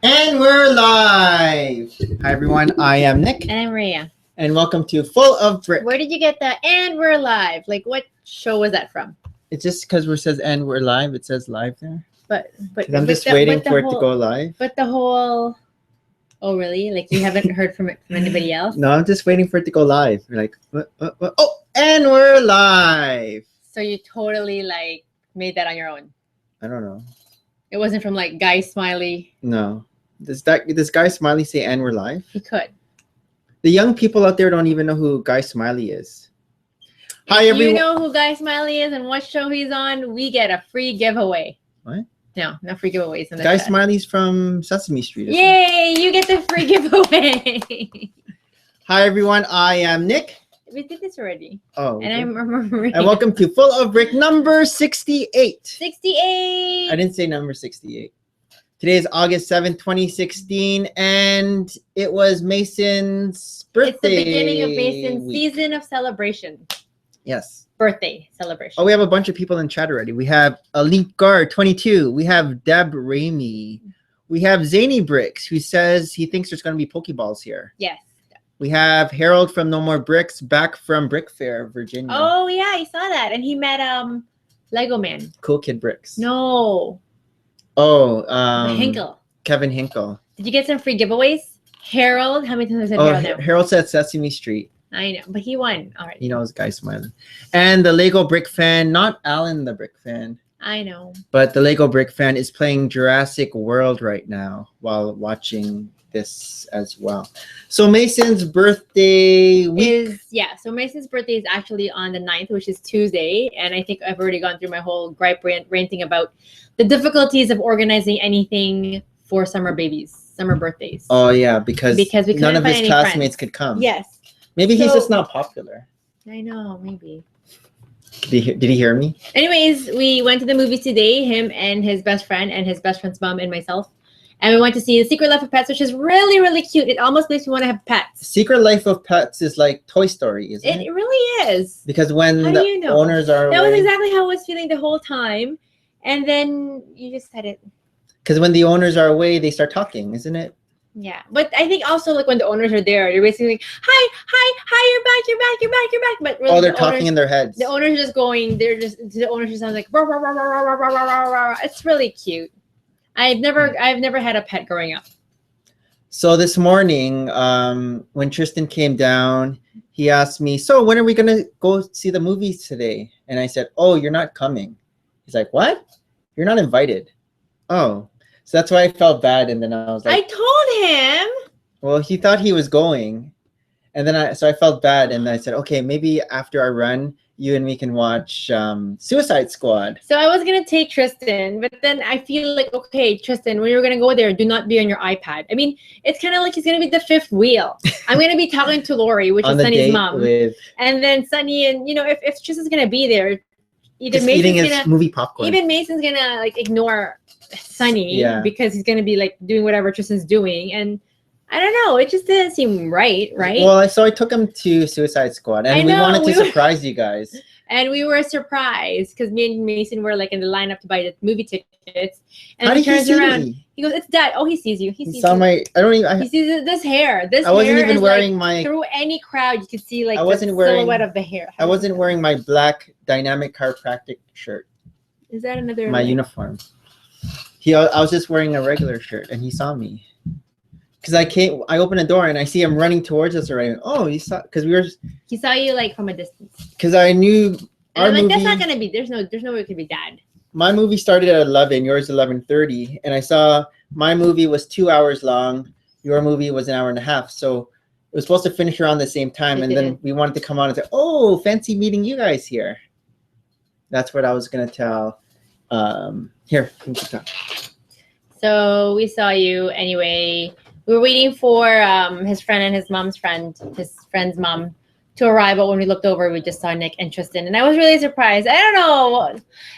And we're live! Hi everyone, I am Nick. And I'm Maria. And welcome to Full of Bricks. Where did you get the "and we're live"? Like, what show was that from? It's just because it says "and we're live," it says live there. But I'm just waiting for it to go live. But the whole... Oh, really? Like, you haven't heard from anybody else? No, I'm just waiting for it to go live. We're like, what? Oh, and we're live! So you totally, like, made that on your own? I don't know. It wasn't from, like, Guy Smiley? No. Does Guy Smiley say "and we're live"? He could. The young people out there don't even know who Guy Smiley is. Hi, if everyone. you know who Guy Smiley is and what show he's on, we get a free giveaway. What? No free giveaways. In Guy chat. Smiley's from Sesame Street. Yay! You get the free giveaway. Hi, everyone. I am Nick. We did this already. Oh. And I'm Maria. And welcome to Full of Brick number 68. 68. I didn't say number 68. Today is August 7th, 2016, and it was Mason's birthday. It's the beginning of Mason's week. season of celebration. Yes. Birthday celebration. Oh, we have a bunch of people in chat already. We have Elite Guard 22. We have Deb Ramey. We have Zany Bricks, who says he thinks there's going to be Pokeballs here. Yes. We have Harold from NoMoreBricks back from Brick Fair, Virginia. Oh, yeah, I saw that. And he met Lego Man. Cool Kid Bricks. No. Oh, Hinkle. Kevin Hinkle. Did you get some free giveaways? Harold? How many times have I said Harold now? Harold said Sesame Street. I know, but he won. All right. He knows Guy Smiling. And the Lego Brick fan, not Alan the Brick fan, I know. but the Lego Brick fan is playing Jurassic World right now while watching this as well. So Mason's birthday week. So Mason's birthday is actually on the 9th, which is Tuesday. And I think I've already gone through my whole gripe ranting about the difficulties of organizing anything for summer birthdays. Oh, yeah, because we couldn't none of find his any classmates friends. could come. Yes. Maybe he's just not popular. I know, maybe. Did he hear me? Anyways, we went to the movies today, him and his best friend and his best friend's mom and myself. And we went to see The Secret Life of Pets, which is really, really cute. It almost makes me want to have pets. Secret Life of Pets is like Toy Story, isn't it? It really is. Because when How the do you know? owners are That away, was exactly how I was feeling the whole time. And then you just said it. because when the owners are away, they start talking, isn't it? Yeah. But I think also like when the owners are there, they're basically like, hi, you're back. But really, Oh, they're talking in their heads. The owners are just going, the owners just sound like, rah, rah, rah, rah, rah, rah, rah, rah. It's really cute. I've never had a pet growing up. So this morning, when Tristan came down, he asked me, so when are we going to go see the movies today? And I said, oh, you're not coming. He's like, what? You're not invited. Oh, so that's why I felt bad. And then I was like, I told him. Well, he thought he was going. And then I felt bad. And I said, okay, maybe after our run, you and me can watch Suicide Squad. So I was going to take Tristan, but then I feel like, okay, Tristan, when you're going to go there, do not be on your iPad. I mean, it's kind of like he's going to be the fifth wheel. I'm going to be talking to Lori, which is Sunny's mom. And then Sunny, and, if Tristan's going to be there, either just Mason's eating his gonna, movie popcorn. Even Mason's going to, like, ignore Sunny because he's going to be, like, doing whatever Tristan's doing. And I don't know. It just didn't seem right? Well, so I took him to Suicide Squad, and we wanted to surprise you guys. And we were surprised because me and Mason were like in the lineup to buy the movie tickets. And How he did turns he see around. me? He goes, "It's Dad." Oh, he sees you. He sees saw you. my. I don't even. He sees this hair. I wasn't hair even is wearing like, my. Through any crowd, you could see like I wasn't the wearing, silhouette of the hair. I wasn't wearing my black dynamic chiropractic shirt. Is that another? My uniform. I was just wearing a regular shirt, and he saw me. Because I opened the door and I see him running towards us already. Oh, he saw, because we were. He saw you like from a distance. Because I knew. And I'm like, that's not gonna be. There's no way it could be Dad. My movie started at 11. Yours 11:30, and I saw my movie was 2 hours long. Your movie was an hour and a half. So it was supposed to finish around the same time, and then we wanted to come on and say, "Oh, fancy meeting you guys here." That's what I was gonna tell. Here. So we saw you anyway. We were waiting for his friend and his friend's mom to arrive, but when we looked over, we just saw Nick and Tristan, and I was really surprised. I don't know.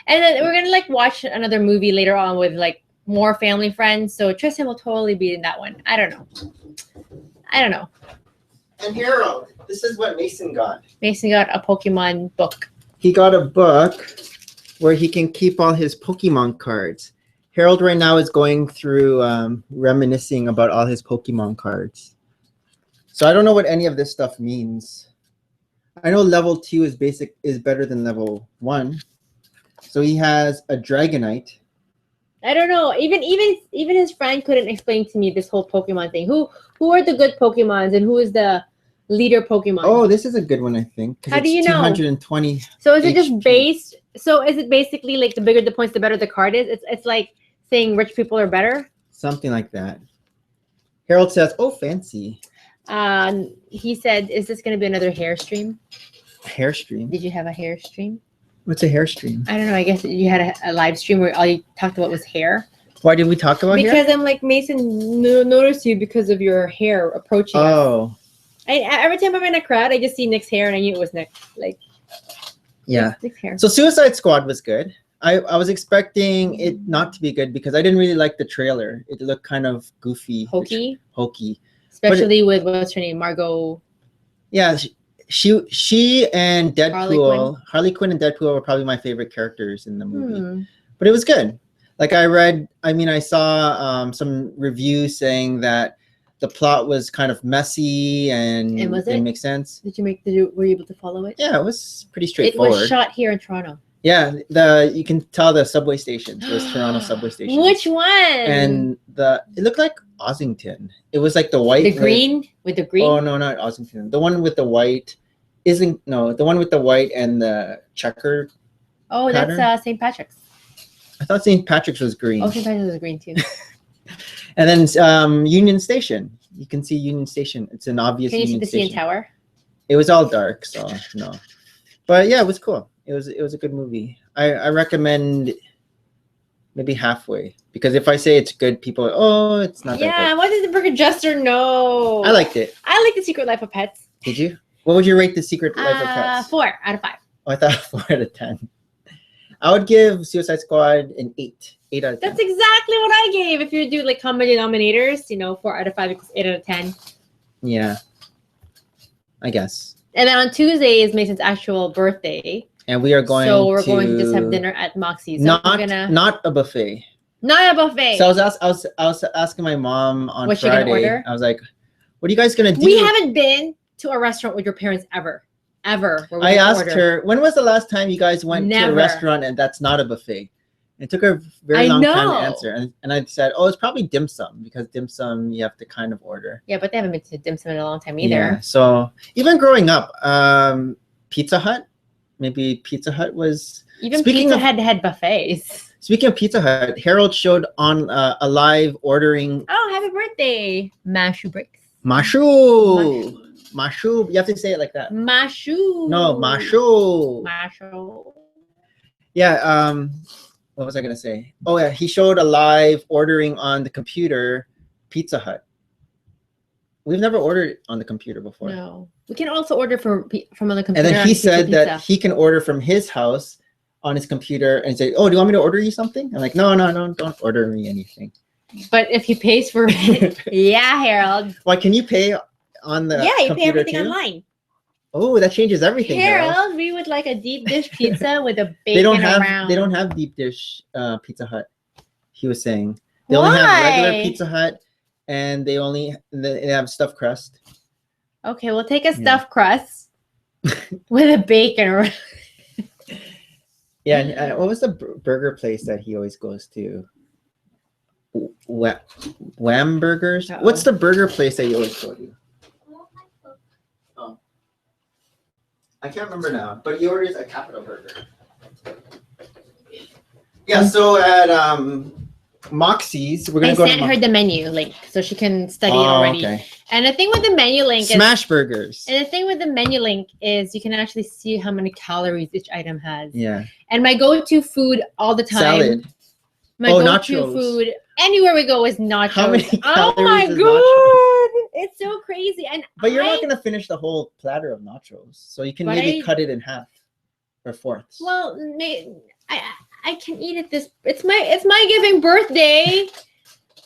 And then we're gonna like watch another movie later on with like more family friends, so Tristan will totally be in that one. I don't know. And Harold, this is what Mason got. Mason got a Pokemon book. He got a book where he can keep all his Pokemon cards. Harold right now is going through reminiscing about all his Pokemon cards. So I don't know what any of this stuff means. I know level 2 is better than level 1. So he has a Dragonite. I don't know. Even his friend couldn't explain to me this whole Pokemon thing. Who are the good Pokemons and who is the leader Pokemon? Oh, this is a good one, I think. How do you know? 220. So is it just based? So is it basically like the bigger the points, the better the card is? It's like saying rich people are better. Something like that. Harold says, "Oh, fancy." He said, "Is this going to be another hair stream?" Hair stream. Did you have a hair stream? What's a hair stream? I don't know. I guess you had a live stream where all you talked about was hair. Why did we talk about hair? Because I'm like, Mason noticed you because of your hair approaching us. Oh. Every time I'm in a crowd, I just see Nick's hair and I knew it was Nick. Like, yeah. Nick's hair. So Suicide Squad was good. I was expecting it not to be good because I didn't really like the trailer. It looked kind of goofy. Hokey. Especially with, what's her name? Margot. Yeah. She and Deadpool, Harley Quinn and Deadpool were probably my favorite characters in the movie. But it was good. Like I saw some reviews saying that the plot was kind of messy and didn't make sense. Were you able to follow it? Yeah, it was pretty straightforward. It was shot here in Toronto. Yeah, you can tell the subway stations. It was Toronto subway station. Which one? And it looked like Ossington. It was like the white. The green with the green. Oh no, not Ossington. The one with the white the one with the white and the checker. Oh, pattern. That's St. Patrick's. I thought St. Patrick's was green. Oh, St. Patrick's was green too. And then Union Station. You can see Union Station. It's an obvious. Can you Union see the Station. CN Tower? It was all dark, so no. But yeah, it was cool. It was a good movie. I recommend maybe halfway because if I say it's good, people are, it's not that good. Yeah, what did the Burger Jester know? I liked it. I like The Secret Life of Pets. Did you? What would you rate The Secret Life of Pets? 4 out of 5. Oh, I thought 4 out of 10. I would give Suicide Squad an 8. 8 out of 10. That's exactly what I gave. If you do like common denominators, 4 out of 5 equals 8 out of 10. Yeah. I guess. And then on Tuesday is Mason's actual birthday. And we are going going to just have dinner at Moxie's. So not a buffet. Not a buffet. So I was asking my mom on What's Friday. She gonna order? I was like, "What are you guys gonna do?" We haven't been to a restaurant with your parents ever. I asked her, "When was the last time you guys went to a restaurant and that's not a buffet?" It took her a very long time to answer, and I said, "Oh, it's probably dim sum because dim sum you have to kind of order." Yeah, but they haven't been to dim sum in a long time either. Yeah, so even growing up, Pizza Hut. Maybe Pizza Hut was... Pizza Hut had buffets. Speaking of Pizza Hut, Harold showed on a live ordering... Oh, happy birthday, NoMoreBricks. Mashu! Mashu. You have to say it like that. Mashu. No, Mashu. Mashu. Yeah, what was I going to say? Oh, yeah, he showed a live ordering on the computer Pizza Hut. We've never ordered on the computer before. No. We can also order from on the computer. And then he said that he can order from his house on his computer and say, "Oh, do you want me to order you something?" I'm like, no, don't order me anything. But if he pays for it, yeah, Harold. Why, can you pay on the you pay everything too? Online. Oh, that changes everything. Harold, we would like a deep dish pizza with a bacon around. They don't have deep dish Pizza Hut. He was saying they only have regular Pizza Hut. And they have stuffed crust. Okay, we'll take a stuffed crust with a bacon around. Yeah, and what was the burger place that he always goes to? Wham Burgers? Uh-oh. What's the burger place that you always go to? Oh. I can't remember now, but he orders a Capital Burger. Yeah, so at Moxie's, we're gonna go. I sent her the menu link so she can study it already. Okay. And the thing with the menu link Smash Burgers. And the thing with the menu link is you can actually see how many calories each item has. Yeah. And my go-to food all the time. Salad. My go-to food anywhere we go is nachos. How many calories oh my god! Nachos? It's so crazy. But you're not gonna finish the whole platter of nachos, so you can maybe cut it in half or fourths. Well, I can eat it it's my giving birthday.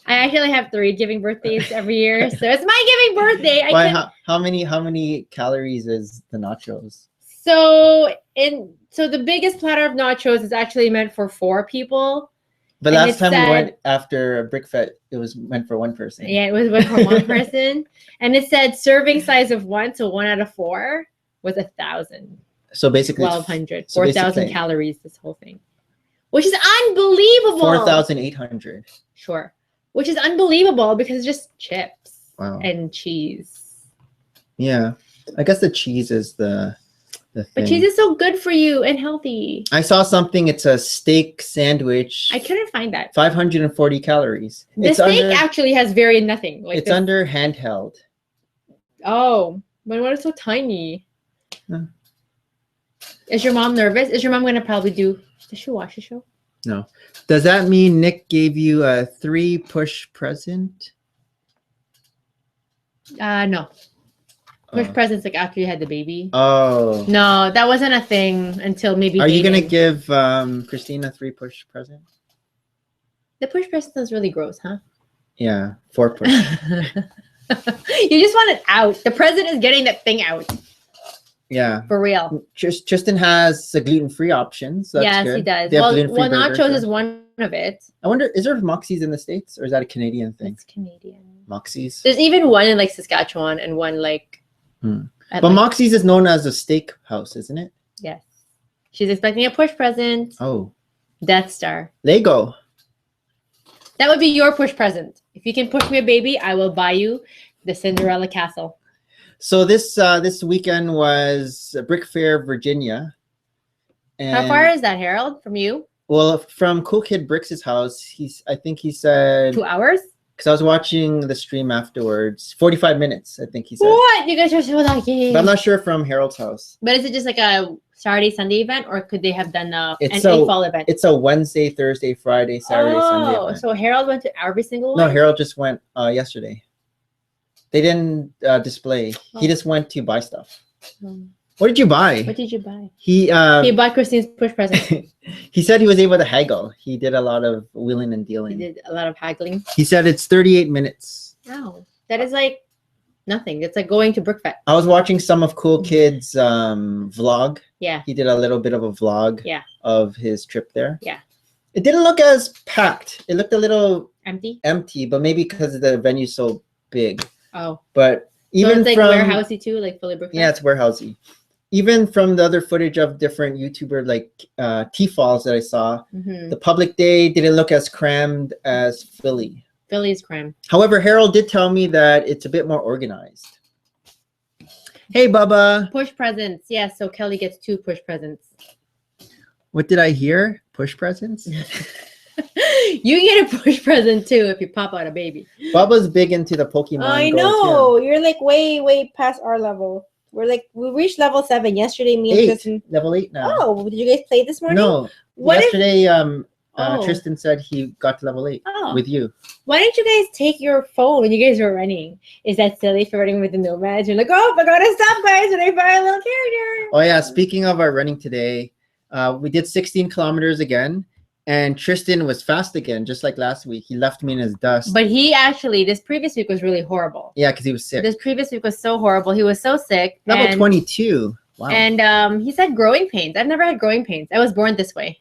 I actually have 3 giving birthdays every year, so it's my giving birthday. How many calories is the nachos? So the biggest platter of nachos is actually meant for 4 people, But And last it time we said- went after a brick fet, it was meant for one person. Yeah, it was for one person. And it said serving size of 1, so 1 out of 4 was 1,000. So basically, 1,200. so 4,000 basically- calories, this whole thing. Which is unbelievable. 4,800. Sure. Which is unbelievable because it's just chips Wow. and cheese. Yeah, I guess the cheese is the thing. But cheese is so good for you and healthy. I saw something. It's a steak sandwich. I couldn't find that. 540 calories. The It's steak under, actually has very nothing. Like it's this- under handheld. Oh, but what is so tiny? Huh. Is your mom nervous? Is your mom gonna probably do? Does she watch the show? No. Does that mean Nick gave you a 3-push present? No. Push Oh. presents like after you had the baby. Oh. No, that wasn't a thing until maybe. Are you gonna dating. give Christina a 3-push present? The push present is really gross, huh? Yeah, 4-push. You just want it out. The present is getting that thing out Yeah. for real. Tristan has a gluten-free option. So that's Yes, good. he does. They have Well, gluten-free burgers nachos there. is one of it. I wonder, is there Moxie's in the States or is that a Canadian thing? It's Canadian. Moxie's. There's even one in like Saskatchewan and one like. Hmm. at, But like- Moxie's is known as a steak house, isn't it? Yes. She's expecting a push present. Oh, Death Star. Lego. That would be your push present. If you can push me a baby, I will buy you the Cinderella castle. So this weekend was Brick Fair, Virginia. How far is that, Harold, from you? Well, from Cool Kid Bricks' house, I think he said, 2 hours? because I was watching the stream afterwards, 45 minutes, I think he said. What? You guys are so lucky. But I'm not sure from Harold's house. But is it just like a Saturday, Sunday event, or could they have done an It's fall event? It's a Wednesday, Thursday, Friday, Saturday, Sunday event. So Harold went to every single No, one? Harold just went yesterday. They didn't display. Oh. He just went to buy stuff. Um, What did you buy? What did you buy? He He bought Christine's push present. he said he was able to haggle. He did a lot of wheeling and He dealing. did a lot of haggling. He said it's 38 minutes. Wow. That is like nothing. It's like going to Brickfest. I was watching some of Cool Kid's vlog. Yeah. He did a little bit of a vlog Yeah. of his trip there. Yeah. It didn't look as packed. It looked a little Empty? empty, but maybe because the venue's so big. Oh. But So even it's like from warehousey too, like fully Brickfest? yeah, it's warehousey. Even from the other footage of different YouTuber like T-Falls that I saw, Mm-hmm. the public day didn't look as crammed as Philly. Philly's creme. However, Harold did tell me that it's a bit more organized. Hey, Bubba. Push presents. Yeah, so Kelly gets 2 push presents. What did I hear? Push presents? You get a push present too if you pop out a baby. Bubba's big into the Pokemon I Go, know. You're like way past our level. We reached level 7 yesterday. Me and Too. Tristan. Level 8 now. Oh, did you guys play this morning? No. What if Yesterday, Oh. Tristan said he got to level 8 Oh. with you. Why didn't you guys take your phone when you guys were running? Is that silly for running with the nomads? You're like, oh, I gotta stop, guys, and I find a little character. Oh, yeah. Speaking of our running today, we did 16 kilometers again. And Tristan was fast again, just like last week. He left me in his dust. But he actually, this previous week was really horrible. Yeah, because he was sick. This previous week was so horrible. He was so sick. Level and, 22. Wow. And he said growing pains. I've never had growing pains. I was born this way.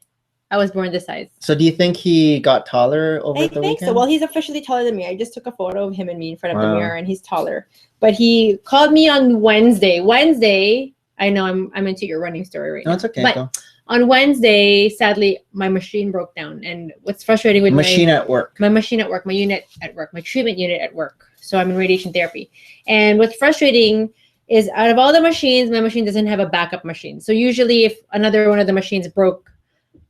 I was born this size. So do you think he got taller over I the think weekend? so. Well, he's officially taller than me. I just took a photo of him and me in front of Wow. the mirror, and he's taller. But he called me on Wednesday. I know I'm into your running story right No, now. it's okay. But Go. on Wednesday, sadly, my machine broke down. And what's frustrating with Machine at work. my machine at work, my unit at work, my treatment unit at work. So I'm in radiation therapy. And what's frustrating is out of all the machines, my machine doesn't have a backup machine. So usually if another one of the machines broke,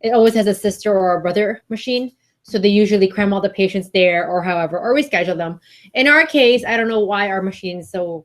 it always has a sister or a brother machine. So they usually cram all the patients there or however, or we schedule them. In our case, I don't know why our machine's so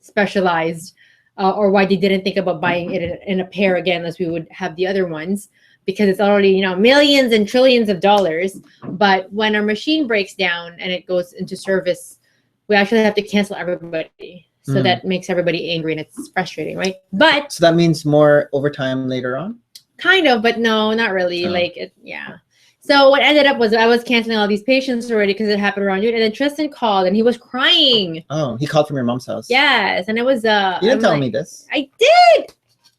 specialized or why they didn't think about buying it in a pair again as we would have the other ones, because it's already, millions and trillions of dollars. But when our machine breaks down and it goes into service, we actually have to cancel everybody. So Mm. that makes everybody angry and it's frustrating, right? But So that means more overtime later on? kind of, but no, not really. Oh. Yeah. So what ended up was I was canceling all these patients already because it happened around you. And then Tristan called and he was crying. Oh, he called from your mom's house. Yes. And it was, You didn't I'm tell like, me this. I did.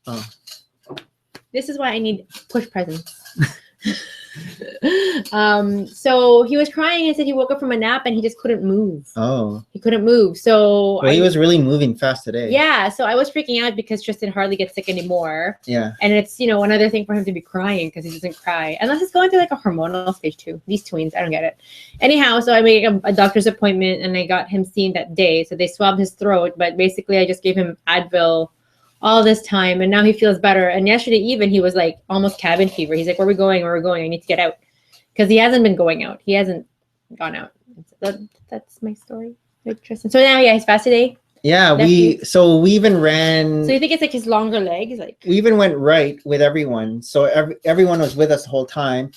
Oh. This is why I need push presents. So he was crying and said he woke up from a nap and he just couldn't move. Oh. He couldn't move. So Well, he was really moving fast today. Yeah, so I was freaking out because Tristan hardly gets sick anymore. Yeah. And it's, another thing for him to be crying because he doesn't cry. Unless he's going through like a hormonal stage too. These tweens, I don't get it. Anyhow, so I made a doctor's appointment and I got him seen that day. So they swabbed his throat, but basically I just gave him Advil all this time and now he feels better. And yesterday even he was like almost cabin fever. He's like, where are we going? Where are we going? I need to get out. Because he hasn't been going out. He hasn't gone out. That's my story with Tristan. So now, yeah, he's fast today. Yeah, we even ran. So you think it's like his longer legs? Like we even went right with everyone. So everyone was with us the whole time.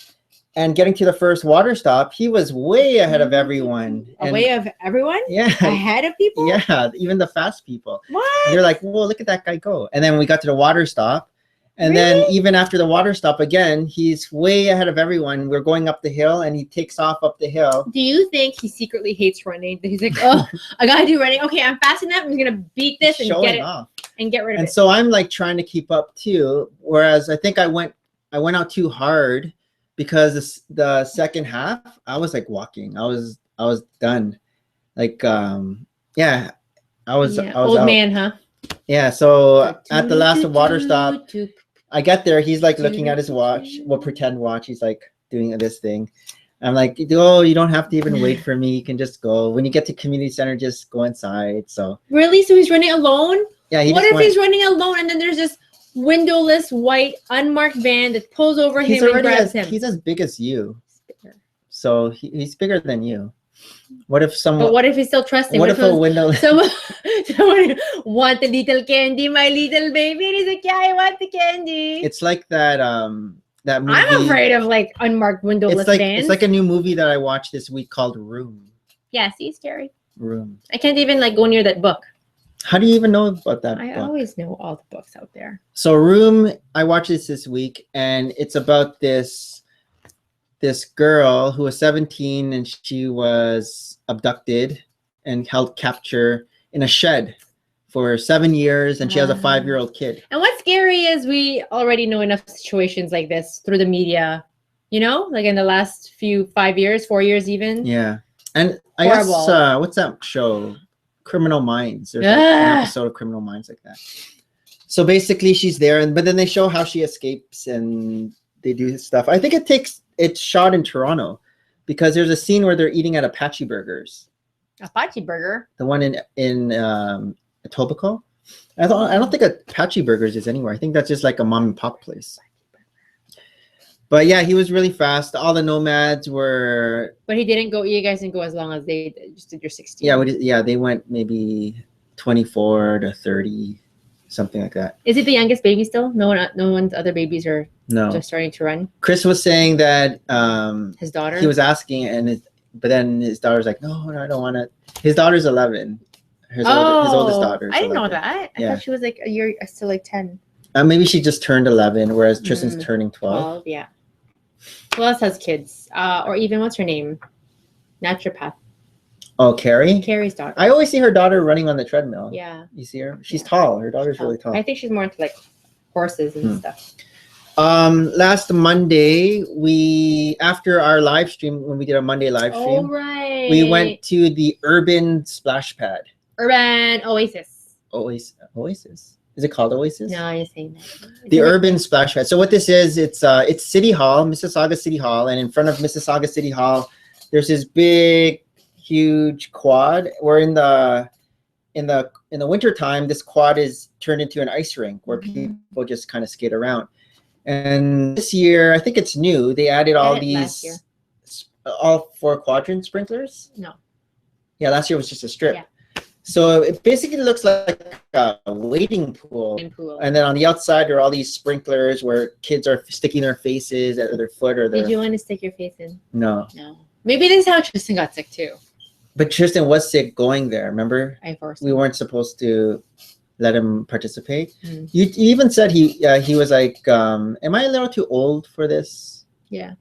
And getting to the first water stop, he was way ahead of everyone. Way of everyone? Yeah. Ahead of people? Yeah, even the fast people. What? They're like, whoa, look at that guy go. And then we got to the water stop. And Really? then even after the water stop again, he's way ahead of everyone. We're going up the hill and he takes off up the hill. Do you think he secretly hates running? He's like, oh, I gotta do running. Okay, I'm fast enough. I'm gonna beat this and get it off. And get rid of And it. so I'm like trying to keep up too. Whereas I think I went out too hard because the second half I was like walking. I was done. Like yeah, I was old out. man, huh? Yeah. So at the last water stop, I get there. He's like looking at his watch. Well, pretend watch. He's like doing this thing. I'm like, oh, you don't have to even wait for me. You can just go. When you get to community center, just go inside. So really? So he's running alone? Yeah. What if he's running alone and then there's this windowless white unmarked van that pulls over him and grabs him? He's as big as you. So he's bigger than you. What if someone? But what if he's still trusting? What if a window? Someone want the little candy, my little baby. And he's like, yeah, I want the candy. It's like that that movie. I'm afraid of like unmarked windowless vans. It's like a new movie that I watched this week called Room. Yeah, see, scary. Room. I can't even like go near that book. How do you even know about that I book? always know all the books out there. So Room, I watched this week, and it's about this girl who was 17 and she was abducted and held capture in a shed for 7 years, and she has a 5-year-old kid. And what's scary is we already know enough situations like this through the media, like in the last 4 years even. Yeah. And I Horrible. guess, what's that show? Criminal Minds. There's like an episode of Criminal Minds like that. So basically she's there, but then they show how she escapes and they do stuff. I think it's shot in Toronto because there's a scene where they're eating at Apache Burgers. Apache Burger? The one in Etobicoke. I don't think Apache Burgers is anywhere. I think that's just like a mom and pop place. But yeah, he was really fast. All the nomads were. But you guys didn't go as long as they did. Just did your 16. Yeah, they went maybe 24 to 30, something like that. Is it the youngest baby still? No one's other babies are just starting to run. Chris was saying that his daughter. He was asking, but then his daughter's like, no, I don't want to. His daughter's 11. His oldest daughter. I didn't know that. I thought she was like a year, still like 10. Maybe she just turned 11, whereas Tristan's turning 12. Yeah. Who else has kids? Or even what's her name? Naturopath. Oh, Carrie? Carrie's daughter. I always see her daughter running on the treadmill. Yeah. You see her? She's tall. Her daughter's really tall. I think she's more into like horses and stuff. Last Monday, after our live stream, when we did a Monday live stream, right. we went to the Urban Splash Pad. Urban Oasis. Oasis? Is it called Oasis? No, you're saying that. The Urban Splash Pad. So what this is, it's City Hall, Mississauga City Hall, and in front of Mississauga City Hall, there's this big, huge quad. Where in the winter time, this quad is turned into an ice rink where people just kind of skate around. And this year, I think it's new. They added all all 4 quadrant sprinklers. No. Yeah, last year was just a strip. Yeah. So it basically looks like a wading pool. And then on the outside, there are all these sprinklers where kids are sticking their faces or their foot or their. Did you want to stick your face in? No. No. Maybe this is how Tristan got sick too. But Tristan was sick going there. Remember? I forced him. We weren't supposed to let him participate. Mm. You even said he was like, am I a little too old for this? Yeah.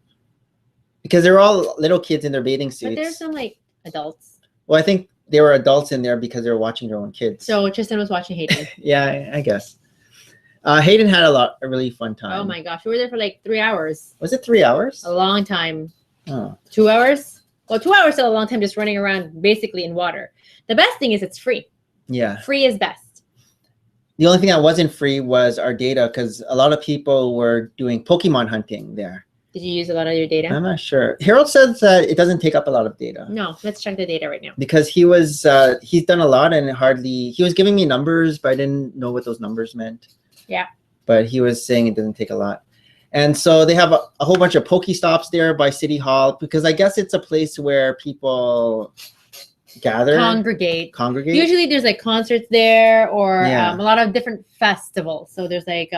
Because they're all little kids in their bathing suits. But there's some like adults. Well, I think they were adults in there because they were watching their own kids. So Tristan was watching Hayden. Yeah, I guess. Hayden had a really fun time. Oh my gosh, we were there for like 3 hours. Was it 3 hours? A long time. Oh. 2 hours? Well, 2 hours is a long time just running around basically in water. The best thing is it's free. Yeah. Free is best. The only thing that wasn't free was our data because a lot of people were doing Pokemon hunting there. Did you use a lot of your data? I'm not sure. Harold says that it doesn't take up a lot of data. No, let's check the data right now. Because he's done a lot and he was giving me numbers, but I didn't know what those numbers meant. Yeah. But he was saying it doesn't take a lot. And so they have a whole bunch of Pokestops there by City Hall because I guess it's a place where people gather. Congregate. Congregate. Usually there's like concerts there or Yeah. a lot of different festivals. So there's like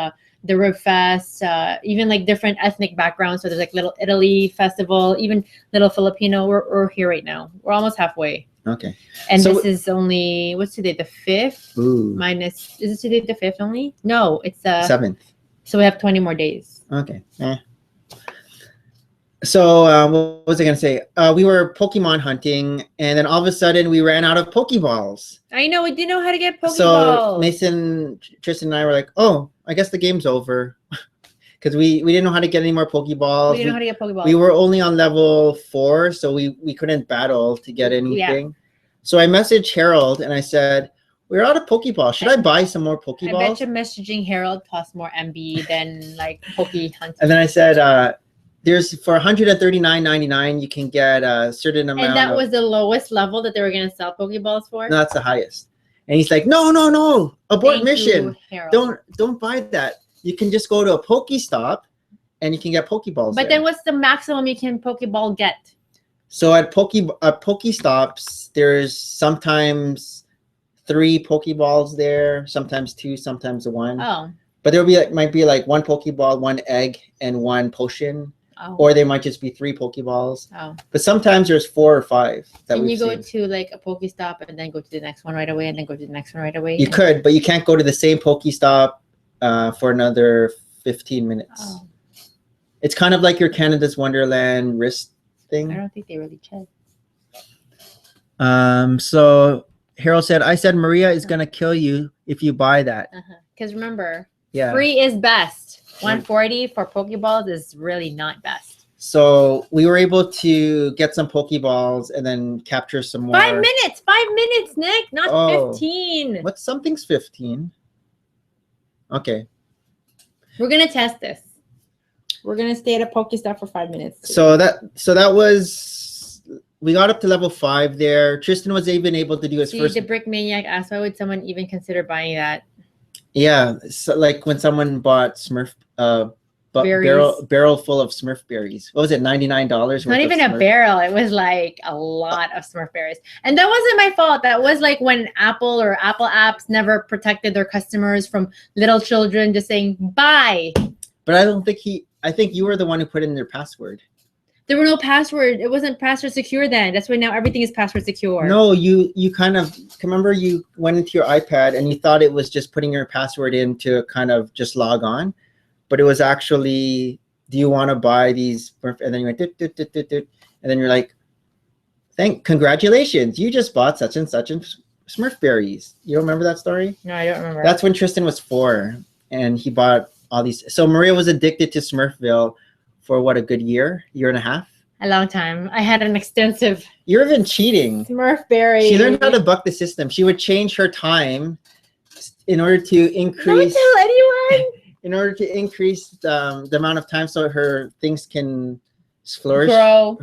the Rib Fest, even like different ethnic backgrounds. So there's like Little Italy Festival, even Little Filipino. We're here right now. We're almost halfway. Okay. And So- this is only, what's today, the 5th? Ooh. Minus, is it today the 5th only? No, it's 7th. so we have 20 more days. Okay. So what was I gonna say? We were Pokemon hunting, and then all of a sudden we ran out of Pokeballs. I know, we didn't know how to get Pokeballs. So Mason, Tristan, and I were like, "Oh, I guess the game's over," because we didn't know how to get any more Pokeballs. we didn't know how to get Pokeballs. We were only on level 4, so we couldn't battle to get anything. So I messaged Harold and I said, "We're out of Pokeballs. Should I buy some more I Pokeballs?" bet you messaging Harold costs more MB than like Poke hunting. And then I said, "There's for $139.99, you can get a certain amount." And that was the lowest level that they were going to sell Pokeballs for? No, that's the highest. And he's like, "No, abort Thank mission. you, Harold. Don't buy that. You can just go to a Pokestop, and you can get Pokeballs." But then what's the maximum you can Pokeball get? So at Pokestops, there's sometimes 3 Pokeballs there, sometimes 2, sometimes 1. Oh. But there'll might be like 1 Pokeball, 1 egg, and 1 potion, Oh. or there might just be 3 Pokeballs. Oh. But sometimes there's 4 or 5. That Can you we've go seen. to like a Pokestop and then go to the next one right away and then go to the next one right away? You could, but you can't go to the same Pokestop for another 15 minutes. Oh, It's kind of like your Canada's Wonderland wrist I thing. don't think they really check. So Harold said, "I said Maria is gonna kill you if you buy that." Because remember, Yeah. free is best. 140 for Pokeballs is really not best. So we were able to get some Pokeballs and then capture some more. 5 minutes! 5 minutes, Nick! Not Oh. 15. What? Something's 15. Okay. We're going to test this. We're gonna stay at a Pokestop for 5 minutes. So that was, we got up to level 5 there. Tristan was even able to do his See, first. the Brick Maniac asked, why would someone even consider buying that? Yeah, so like when someone bought Smurf Berries. barrel full of Smurf berries. What was it? $99. Not even a barrel. It was like a lot of Smurf berries. And that wasn't my fault. That was like when Apple or Apple apps never protected their customers from little children just saying, buy. But I don't think I think you were the one who put in their password. There were no password. It wasn't password secure then. That's why now everything is password secure. No, you kind of remember you went into your iPad and you thought it was just putting your password in to kind of just log on, but it was actually, do you want to buy these? And then you went, doot, doot, doot, doot, doot. And then you're like, congratulations, you just bought such and Smurf berries. You don't remember that story? No, I don't remember. That's when Tristan was 4 and he bought all these. So Maria was addicted to Smurfville for what, a good year and a half? a long time. I had an extensive You're even cheating. Smurf berry. She learned how to buck the system. She would change her time in order to increase. Don't tell anyone. In order to increase the amount of time so her things can flourish,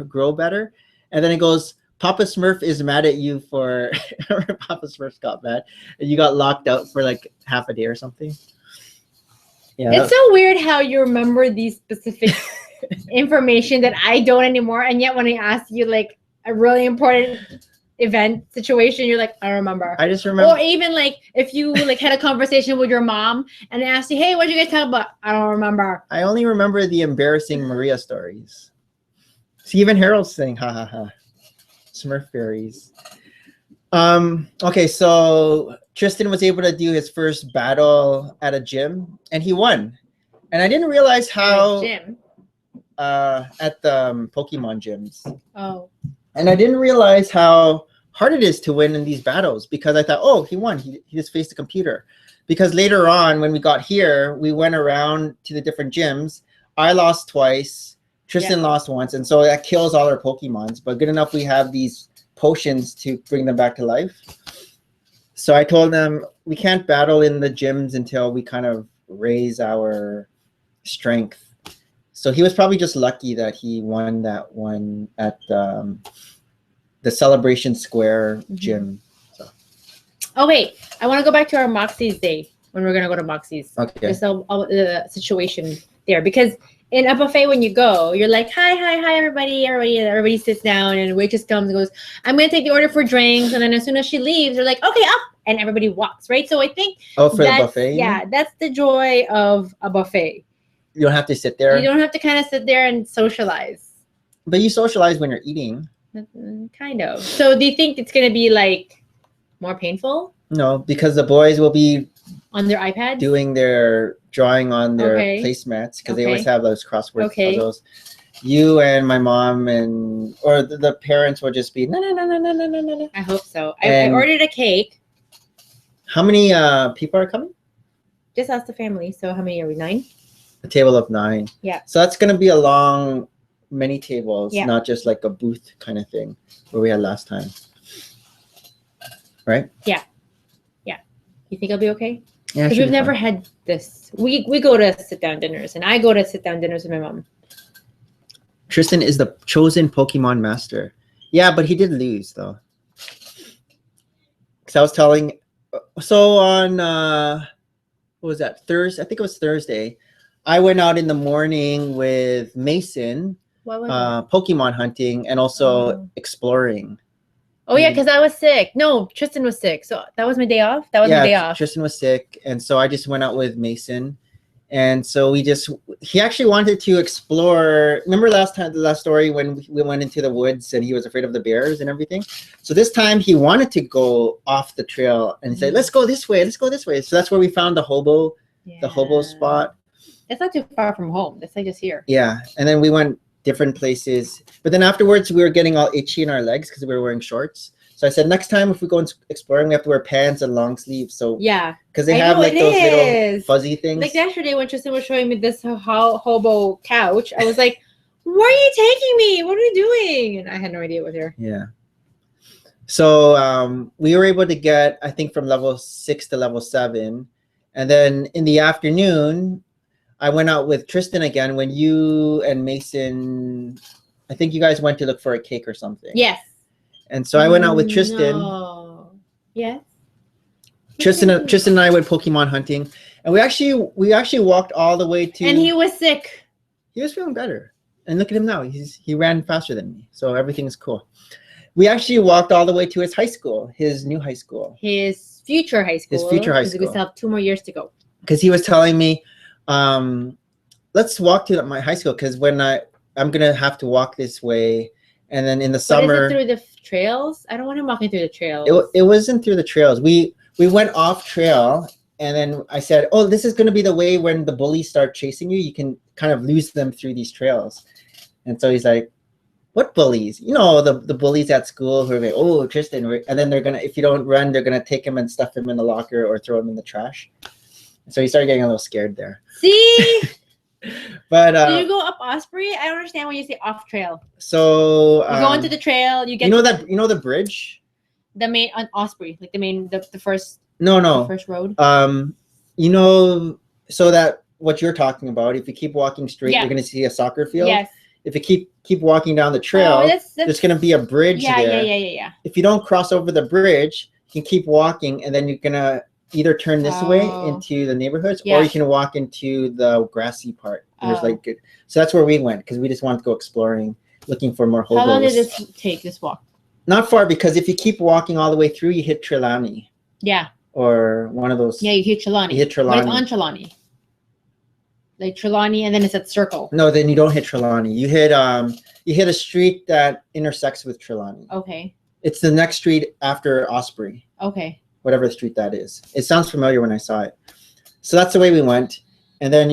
grow better. And then it goes, Papa Smurf is mad at you for Papa Smurf got mad and you got locked out for like half a day or something. Yeah. It's so weird how you remember these specific information that I don't anymore. And yet when I ask you like a really important event situation, you're like, I don't remember. I just remember. Or even like if you like had a conversation with your mom and they asked you, hey, what did you guys talk about? I don't remember. I only remember the embarrassing Maria stories. See, even Harold's saying, ha ha ha. Smurf berries. Okay, so Tristan was able to do his first battle at a gym and he won. And I didn't realize how Gym. At the Pokemon gyms. Oh. And I didn't realize how hard it is to win in these battles because I thought, oh, he won. He just faced a computer. because later on when we got here, we went around to the different gyms. I lost twice. Tristan lost once, and so that kills all our Pokemons. But good enough, we have these potions to bring them back to life. So I told them we can't battle in the gyms until we kind of raise our strength. So he was probably just lucky that he won that one at the Celebration Square gym. So. Oh wait, I want to go back to our Moxie's day when we're gonna go to Moxie's. Okay. There's the situation there because in a buffet when you go, you're like hi everybody sits down and the waitress comes and goes, I'm gonna take the order for drinks, and then as soon as she leaves, they're like okay up, and everybody walks, right? So I think for the buffet. Yeah, that's the joy of a buffet. You don't have to sit there. You don't have to kind of sit there and socialize. But you socialize when you're eating. Kind of. So do you think it's going to be like more painful? No, because the boys will be on their iPads doing their drawing on their placemats because they always have those crossword puzzles. You and my mom or the parents will just be no. I hope so. I ordered a cake. How many people are coming? Just us, the family. So how many are we? 9? A table of 9. Yeah. So that's going to be many tables, not just like a booth kind of thing where we had last time. Right? Yeah. Yeah. You think I'll be okay? Yeah. Because we've never had this. We go to sit-down dinners, and I go to sit-down dinners with my mom. Tristan is the chosen Pokemon master. Yeah, but he did lose, though. Because I was telling... So on... what was that? Thursday? I think it was Thursday. I went out in the morning with Mason, Pokemon hunting, and also exploring. Oh yeah, because I was sick. No, Tristan was sick, so that was my day off. My day off. Tristan was sick, and so I just went out with Mason, and so he actually wanted to explore. Remember the last story when we went into the woods and he was afraid of the bears and everything. So this time he wanted to go off the trail and he said, "Let's go this way. Let's go this way." So that's where we found the hobo spot. That's not too far from home. That's like just here. Yeah, and then we went different places. But then afterwards, we were getting all itchy in our legs because we were wearing shorts. So I said, next time if we go exploring, we have to wear pants and long sleeves. So yeah, because they have like those little fuzzy things. Like yesterday when Tristan was showing me this hobo couch, I was like, "Where are you taking me? What are you doing?" And I had no idea what they're. Yeah. So we were able to get, I think, from level 6 to level 7, and then in the afternoon, I went out with Tristan again when you and Mason, I think you guys went to look for a cake or something. Yes. And so I went out with Tristan. No. Yes. Tristan and I went Pokemon hunting, and we actually walked all the way to. And he was sick. He was feeling better, and look at him now. He ran faster than me, so everything's cool. We actually walked all the way to his high school, his new high school, his future high school. We still have 2 more years to go. Because he was telling me, let's walk to my high school because when I'm gonna have to walk this way, and then in the summer. Is it through the trails? I don't want him walking through the trails. It wasn't through the trails. We went off trail, and then I said, "Oh, this is gonna be the way when the bullies start chasing you. You can kind of lose them through these trails." And so he's like, "What bullies? You know, the bullies at school who are like, oh, Tristan," and then they're gonna, if you don't run, they're gonna take him and stuff him in the locker or throw him in the trash. So he started getting a little scared there. See. But do you go up Osprey? I don't understand when you say off trail. So you go into the trail. You get the bridge. The main on Osprey, like the first. No. The first road. So that what you're talking about. If you keep walking straight, you're gonna see a soccer field. Yes. If you keep walking down the trail, there's gonna be a bridge there. Yeah. If you don't cross over the bridge, you can keep walking, and then you're gonna either turn this way into the neighborhoods, or you can walk into the grassy part. There's so that's where we went because we just wanted to go exploring, looking for more hobos. How long did this take? This walk? Not far, because if you keep walking all the way through, you hit Trelawney. Yeah. Or one of those. Yeah, you hit Trelawney. But it's on Trelawney. Like Trelawney, and then it's at Circle. No, then you don't hit Trelawney. You hit a street that intersects with Trelawney. Okay. It's the next street after Osprey. Okay. Whatever street that is. It sounds familiar when I saw it. So that's the way we went. And then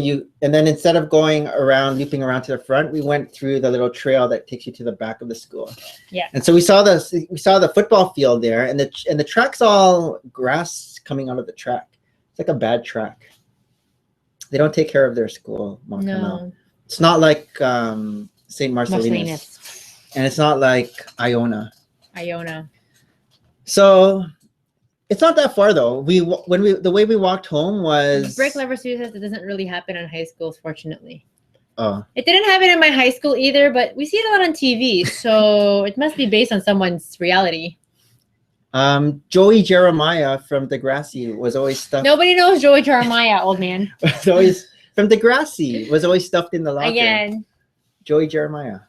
instead of going around, looping around to the front, we went through the little trail that takes you to the back of the school. Yeah. And so we saw the football field there, and the track's all grass coming out of the track. like a bad track. They don't take care of their school, Mount Carmel. No. It's not like St. Marcellinus. And it's not like Iona. So it's not that far though. The way we walked home was Brick Lover Studio says it doesn't really happen in high schools, fortunately. Oh. It didn't happen in my high school either, but we see it a lot on TV, so it must be based on someone's reality. Joey Jeremiah from Degrassi was always stuffed. Nobody knows Joey Jeremiah, old man. was always from Degrassi was always stuffed in the locker. Again. Joey Jeremiah.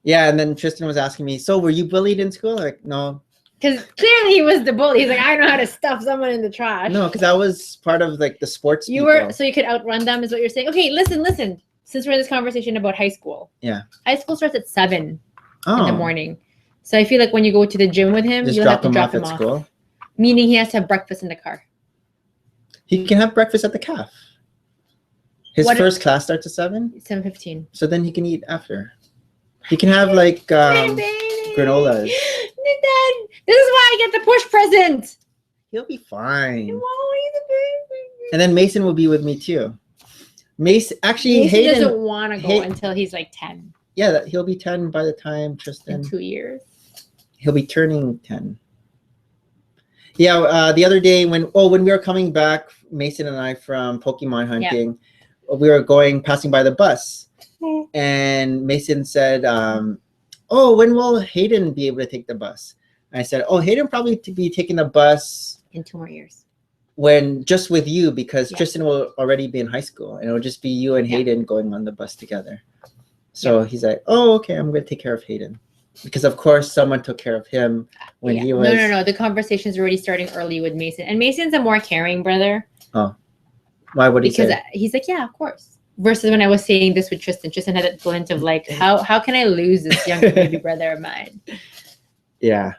Yeah, and then Tristan was asking me, so were you bullied in school? Like, no. Because clearly he was the bully. He's like, I know how to stuff someone in the trash. No, because I was part of like the sports. You were, so you could outrun them, is what you're saying. Okay, listen. Since we're in this conversation about high school. Yeah. High school starts at 7 in the morning. So I feel like when you go to the gym with him, you'll have to drop him off. School? Meaning he has to have breakfast in the car. He can have breakfast at the caf. His first class starts at 7? 7:15. So then he can eat after. He can have like granolas. Dad, this is why I get the push present. He'll be fine. And then Mason will be with me too. Mason Hayden doesn't want to go until he's like 10. Yeah, he'll be 10 by the time Tristan. In 2 years. He'll be turning 10. Yeah, the other day when we were coming back, Mason and I from Pokemon hunting, we were passing by the bus. And Mason said, when will Hayden be able to take the bus? And I said, Hayden probably be taking the bus in 2 more years. Just with you, because Tristan will already be in high school and it'll just be you and Hayden going on the bus together. So he's like, okay, I'm going to take care of Hayden. Because of course someone took care of him when he was... No. The conversation's already starting early with Mason. And Mason's a more caring brother. Oh. Why would he say? Because he's like, yeah, of course. Versus when I was saying this with Tristan had that glint of like, how can I lose this young baby brother of mine? Yeah.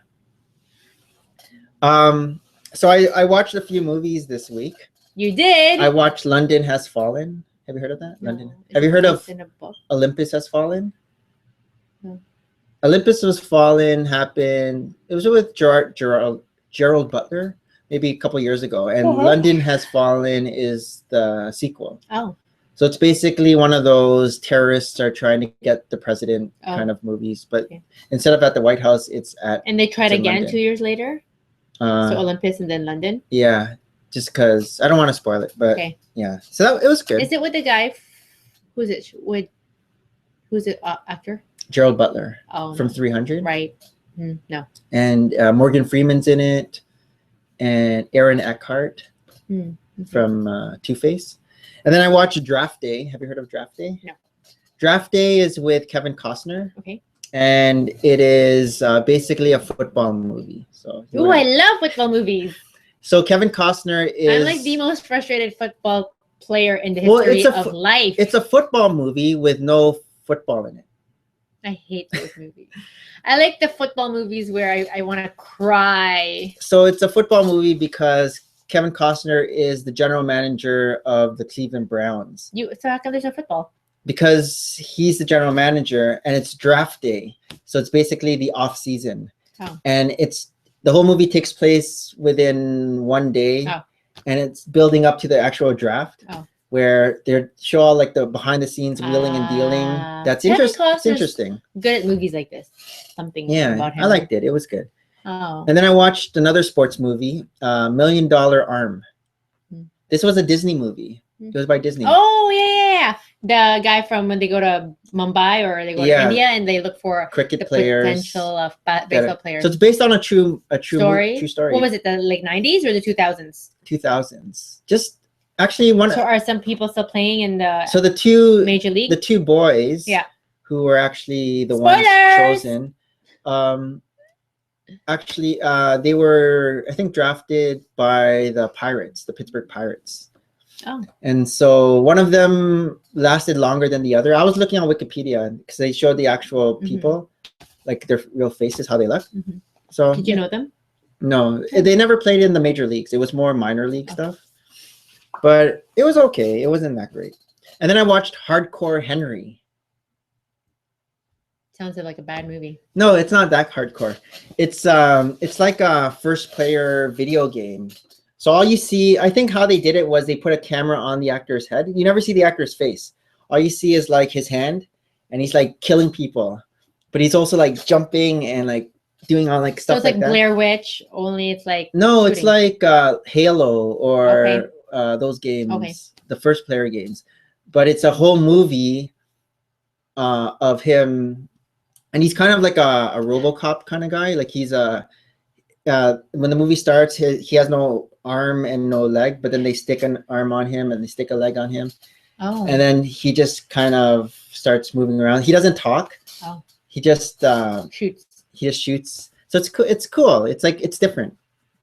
So I watched a few movies this week. You did? I watched London Has Fallen. Have you heard of that? No. London. Have you heard of Olympus Has Fallen? No. Olympus Has Fallen happened. It was with Gerald Butler maybe a couple years ago, and London Has Fallen is the sequel. Oh. So it's basically one of those terrorists are trying to get the president kind of movies, but instead of at the White House, it's at. And they tried again London. 2 years later. So Olympus and then London. Yeah, just because I don't want to spoil it, but yeah. So it was good. Is it with the guy? Who's it? Actor? Gerald Butler. Oh, from 300. Right. No. And Morgan Freeman's in it, and Aaron Eckhart from Two-Face. And then I watched Draft Day. Have you heard of Draft Day? No. Draft Day is with Kevin Costner. Okay. And it is basically a football movie. So. Ooh, I love football movies. So Kevin Costner is. I'm like the most frustrated football player in the history of life. It's a football movie with no football in it. I hate those movies. I like the football movies where I want to cry. So it's a football movie because Kevin Costner is the general manager of the Cleveland Browns. So how come there's no football? Because he's the general manager and it's draft day. So it's basically the off season. Oh. And the whole movie takes place within one day. Oh. And it's building up to the actual draft where they show all like the behind the scenes wheeling and dealing. That's interesting. Good at movies like this. Something about him. I liked it. It was good. Oh. And then I watched another sports movie, $1 Million Arm. This was a Disney movie. It was by Disney. Oh, yeah. The guy from when they go to Mumbai or they go to India and they look for cricket players, potential of baseball players. So it's based on a true story. What was it, the late 90s or the 2000s? 2000s. Just actually one. So are some people still playing in the major league? The two boys who were actually the ones chosen. They were, I think, drafted by the Pirates, the Pittsburgh Pirates. Oh. And so one of them lasted longer than the other. I was looking on Wikipedia because they showed the actual people, like their real faces, how they look. So did you know them? No, they never played in the major leagues. It was more minor league stuff. But it was okay. It wasn't that great. And then I watched Hardcore Henry. Sounds like a bad movie. No, it's not that hardcore. It's like a first player video game. So all you see, I think how they did it was they put a camera on the actor's head. You never see the actor's face. All you see is like his hand, and he's like killing people, but he's also like jumping and like doing all like stuff. So it's like that. Blair Witch, only it's like No, shooting. it's like Halo or Okay. Those games, Okay. the first player games. But it's a whole movie of him, and he's kind of like a RoboCop kind of guy. Like he's a when the movie starts, he has no arm and no leg, but then they stick an arm on him and they stick a leg on him. Oh. And then he just kind of starts moving around. He doesn't talk. Oh. He just Shoots. He just shoots. So it's cool. It's cool. It's like it's different.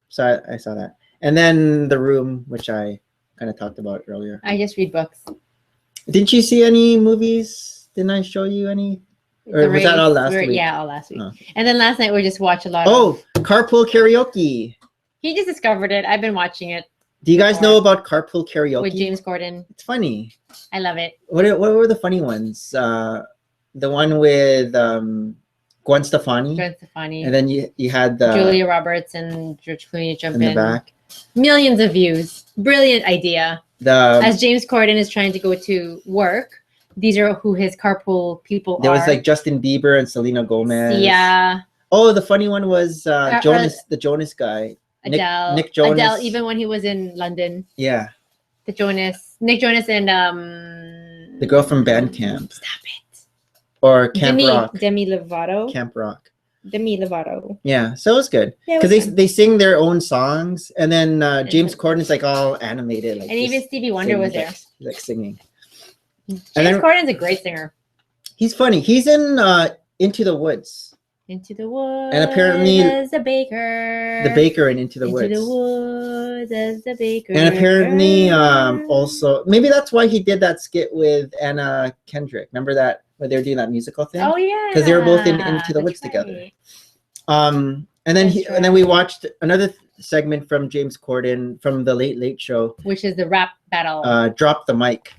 So I saw that. And then The Room, which I kind of talked about earlier. I just read books. Didn't you see any movies? Didn't I show you any? Or was that all last week? Yeah, all last week. Oh. And then last night we just watched a lot. Oh, Carpool Karaoke. He just discovered it. I've been watching it Do you guys know about Carpool Karaoke? with James Corden. It's funny. I love it. What were the funny ones? The one with Gwen Stefani. Gwen Stefani. And then you had the Julia Roberts and George Clooney jump in the back. Millions of views. Brilliant idea. As James Corden is trying to go to work, these are who his carpool people There are. was like Justin Bieber and Selena Gomez. Yeah. Oh, the funny one was Jonas, the Jonas guy. Adele. Nick Jonas. Adele, even when he was in London. Yeah. Nick Jonas and the girl from Bandcamp. Stop it. Or Camp Rock. Demi Lovato. Camp Rock. Demi Lovato. Yeah, so it was good Yeah, because they sing their own songs, and then James Corden is like all animated, like and even Stevie Wonder was there. like singing. James then- Corden's a great singer. He's funny. He's in Into the Woods. Into the woods. And apparently- as a baker. The baker in Into the Into Woods. the woods as the baker. And apparently, also maybe that's why he did that skit with Anna Kendrick. Remember that where they were doing that musical thing? Oh yeah. 'Cause they were both in Into the That's Woods together. right. And then That's and then we watched another segment from James Corden from the Late Late Show. Which is the rap battle. Drop the mic.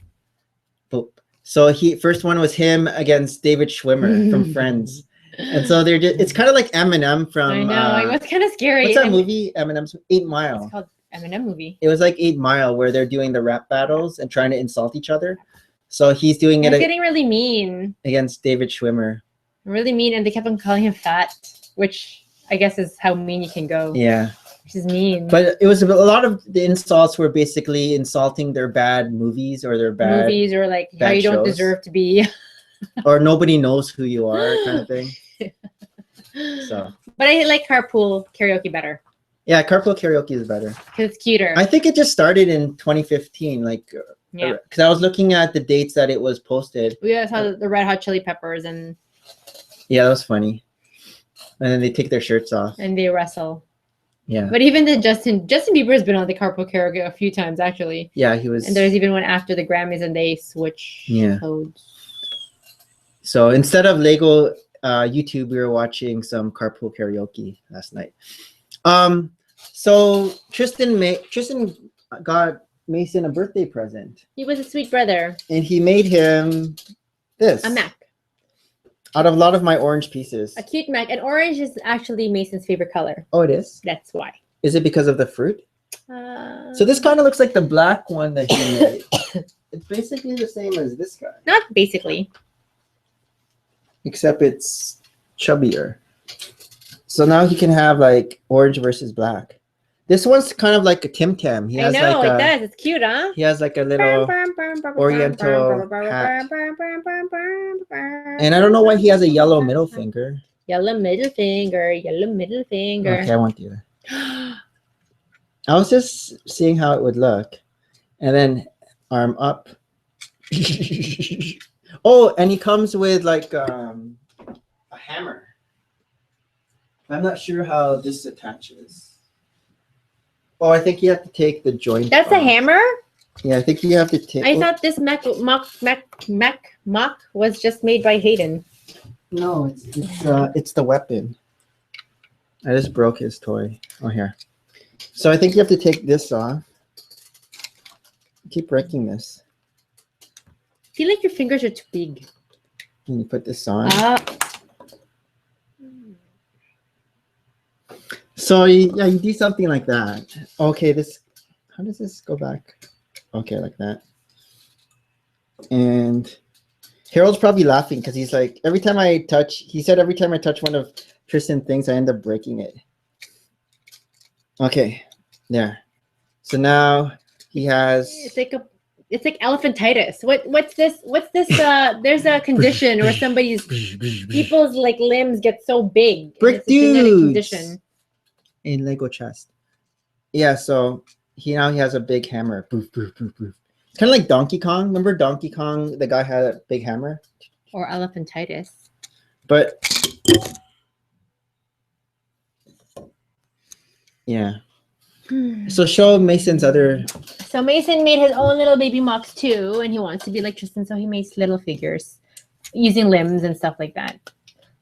Boop. So first one was him against David Schwimmer from Friends. And so they're just, it's kind of like Eminem from I know, it was kind of scary. what's that movie? Eminem's 8 Mile. It's called Eminem movie. It was like 8 Mile where they're doing the rap battles and trying to insult each other. So he's doing It's it getting really mean. against David Schwimmer. Really mean, and they kept on calling him fat, which I guess is how mean you can go. Yeah. Which is mean. But it was a lot of the insults were basically insulting their bad movies or their bad movies or like how bad you don't shows. deserve to be. or nobody knows who you are kind of thing. So But I like Carpool Karaoke better yeah, Carpool Karaoke is better. because it's cuter. I think it just started in 2015, like Yeah. because I was looking at the dates that it was posted. We also saw the Red Hot Chili Peppers and Yeah, that was funny. And then they take their shirts off. they wrestle. Yeah. But even the Justin Bieber has been on the Carpool Karaoke a few times actually. Yeah, he was. And there's even one after the Grammys and they switch Yeah. codes. So instead of Lego YouTube, we were watching some Carpool Karaoke last night. So Tristan got Mason a birthday present, He was a sweet brother. and he made him this A Mac. out of a lot of my orange pieces. A cute Mac. And orange is actually Mason's favorite color. Oh, it is. That's why. Is it because of the fruit? So this kind of looks like the black one that he made. It's basically the same as this guy, Not basically. except it's chubbier. So now he can have like orange versus black. This one's kind of like a Tim Tam. He I has know, like it a, does. It's cute, huh? he has like a little Oriental hat. And I don't know why he has a yellow middle finger. Yellow middle finger, yellow middle finger. Okay, I won't do that. I was just seeing how it would look. And then arm up. Oh, and he comes with like a hammer. I'm not sure how this attaches. Oh, I think you have to take the joint That's a off. hammer? Yeah, I think you have to take. I thought this Mac was just made by Hayden. No, it's the weapon. I just broke his toy. Oh, here. So I think you have to take this off. Keep breaking this. I feel like your fingers are too big. And you put this on. So yeah, you do something like that. Okay, how does this go back? Okay, like that. And Harold's probably laughing because he's like, he said every time I touch one of Tristan's things, I end up breaking it. Okay, there. So now he has. It's like elephantitis. What's this? There's a condition where people's like limbs get so big. Brick It's a genetic dudes. condition. In Lego chest. Yeah, so now he has a big hammer. Poof, poof, poof, poof. It's kind of like Donkey Kong. Remember Donkey Kong? The guy had a big hammer. Or elephantitis. But yeah. So show Mason's other. So Mason made his own little baby Mox too, and he wants to be like Tristan, so he makes little figures using limbs and stuff like that.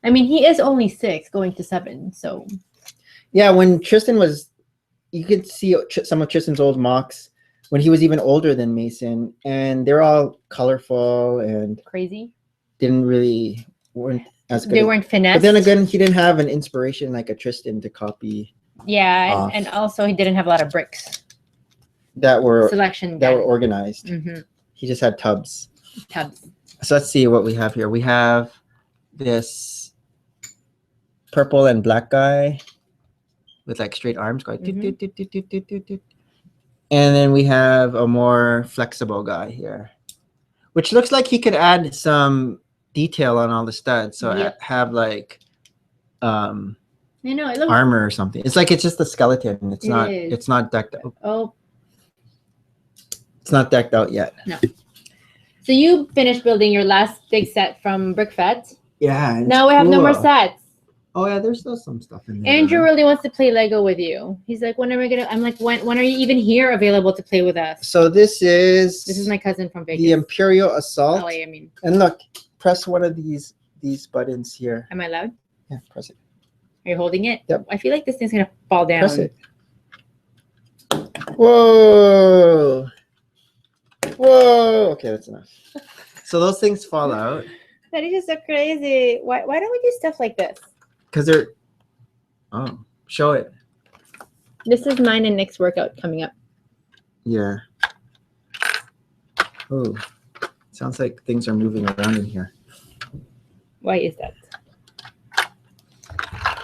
I mean, he is only 6, going to 7, so. Yeah, when Tristan was, you could see some of Tristan's old Mox when he was even older than Mason, and they're all colorful and crazy. Weren't as good. They weren't finessed. But then again, he didn't have an inspiration like a Tristan to copy. Yeah, and also he didn't have a lot of bricks. That were organized. Mm-hmm. He just had tubs. So let's see what we have here. We have this purple and black guy with like straight arms going. And then we have a more flexible guy here, which looks like he could add some detail on all the studs. So have like I know, it looks armor or something. It's just a skeleton. It's not decked out. Oh. It's not decked out yet. No. So you finished building your last big set from BrickFest. Yeah. Now we have no more sets. Oh yeah, there's still some stuff in there. Andrew really wants to play Lego with you. He's like, when are we gonna? I'm like, when are you even here available to play with us? So this is my cousin from Vegas. The Imperial Assault. LA, I mean. And look, press one of these buttons here. Am I loud? Yeah, press it. Are you holding it? Yep. I feel like this thing's gonna fall down. Press it. Whoa. Whoa. Okay, that's enough. So those things fall out. That is just so crazy. Why don't we do stuff like this? Because they're. Oh, show it. This is mine and Nick's workout coming up. Yeah. Oh, sounds like things are moving around in here. Why is that?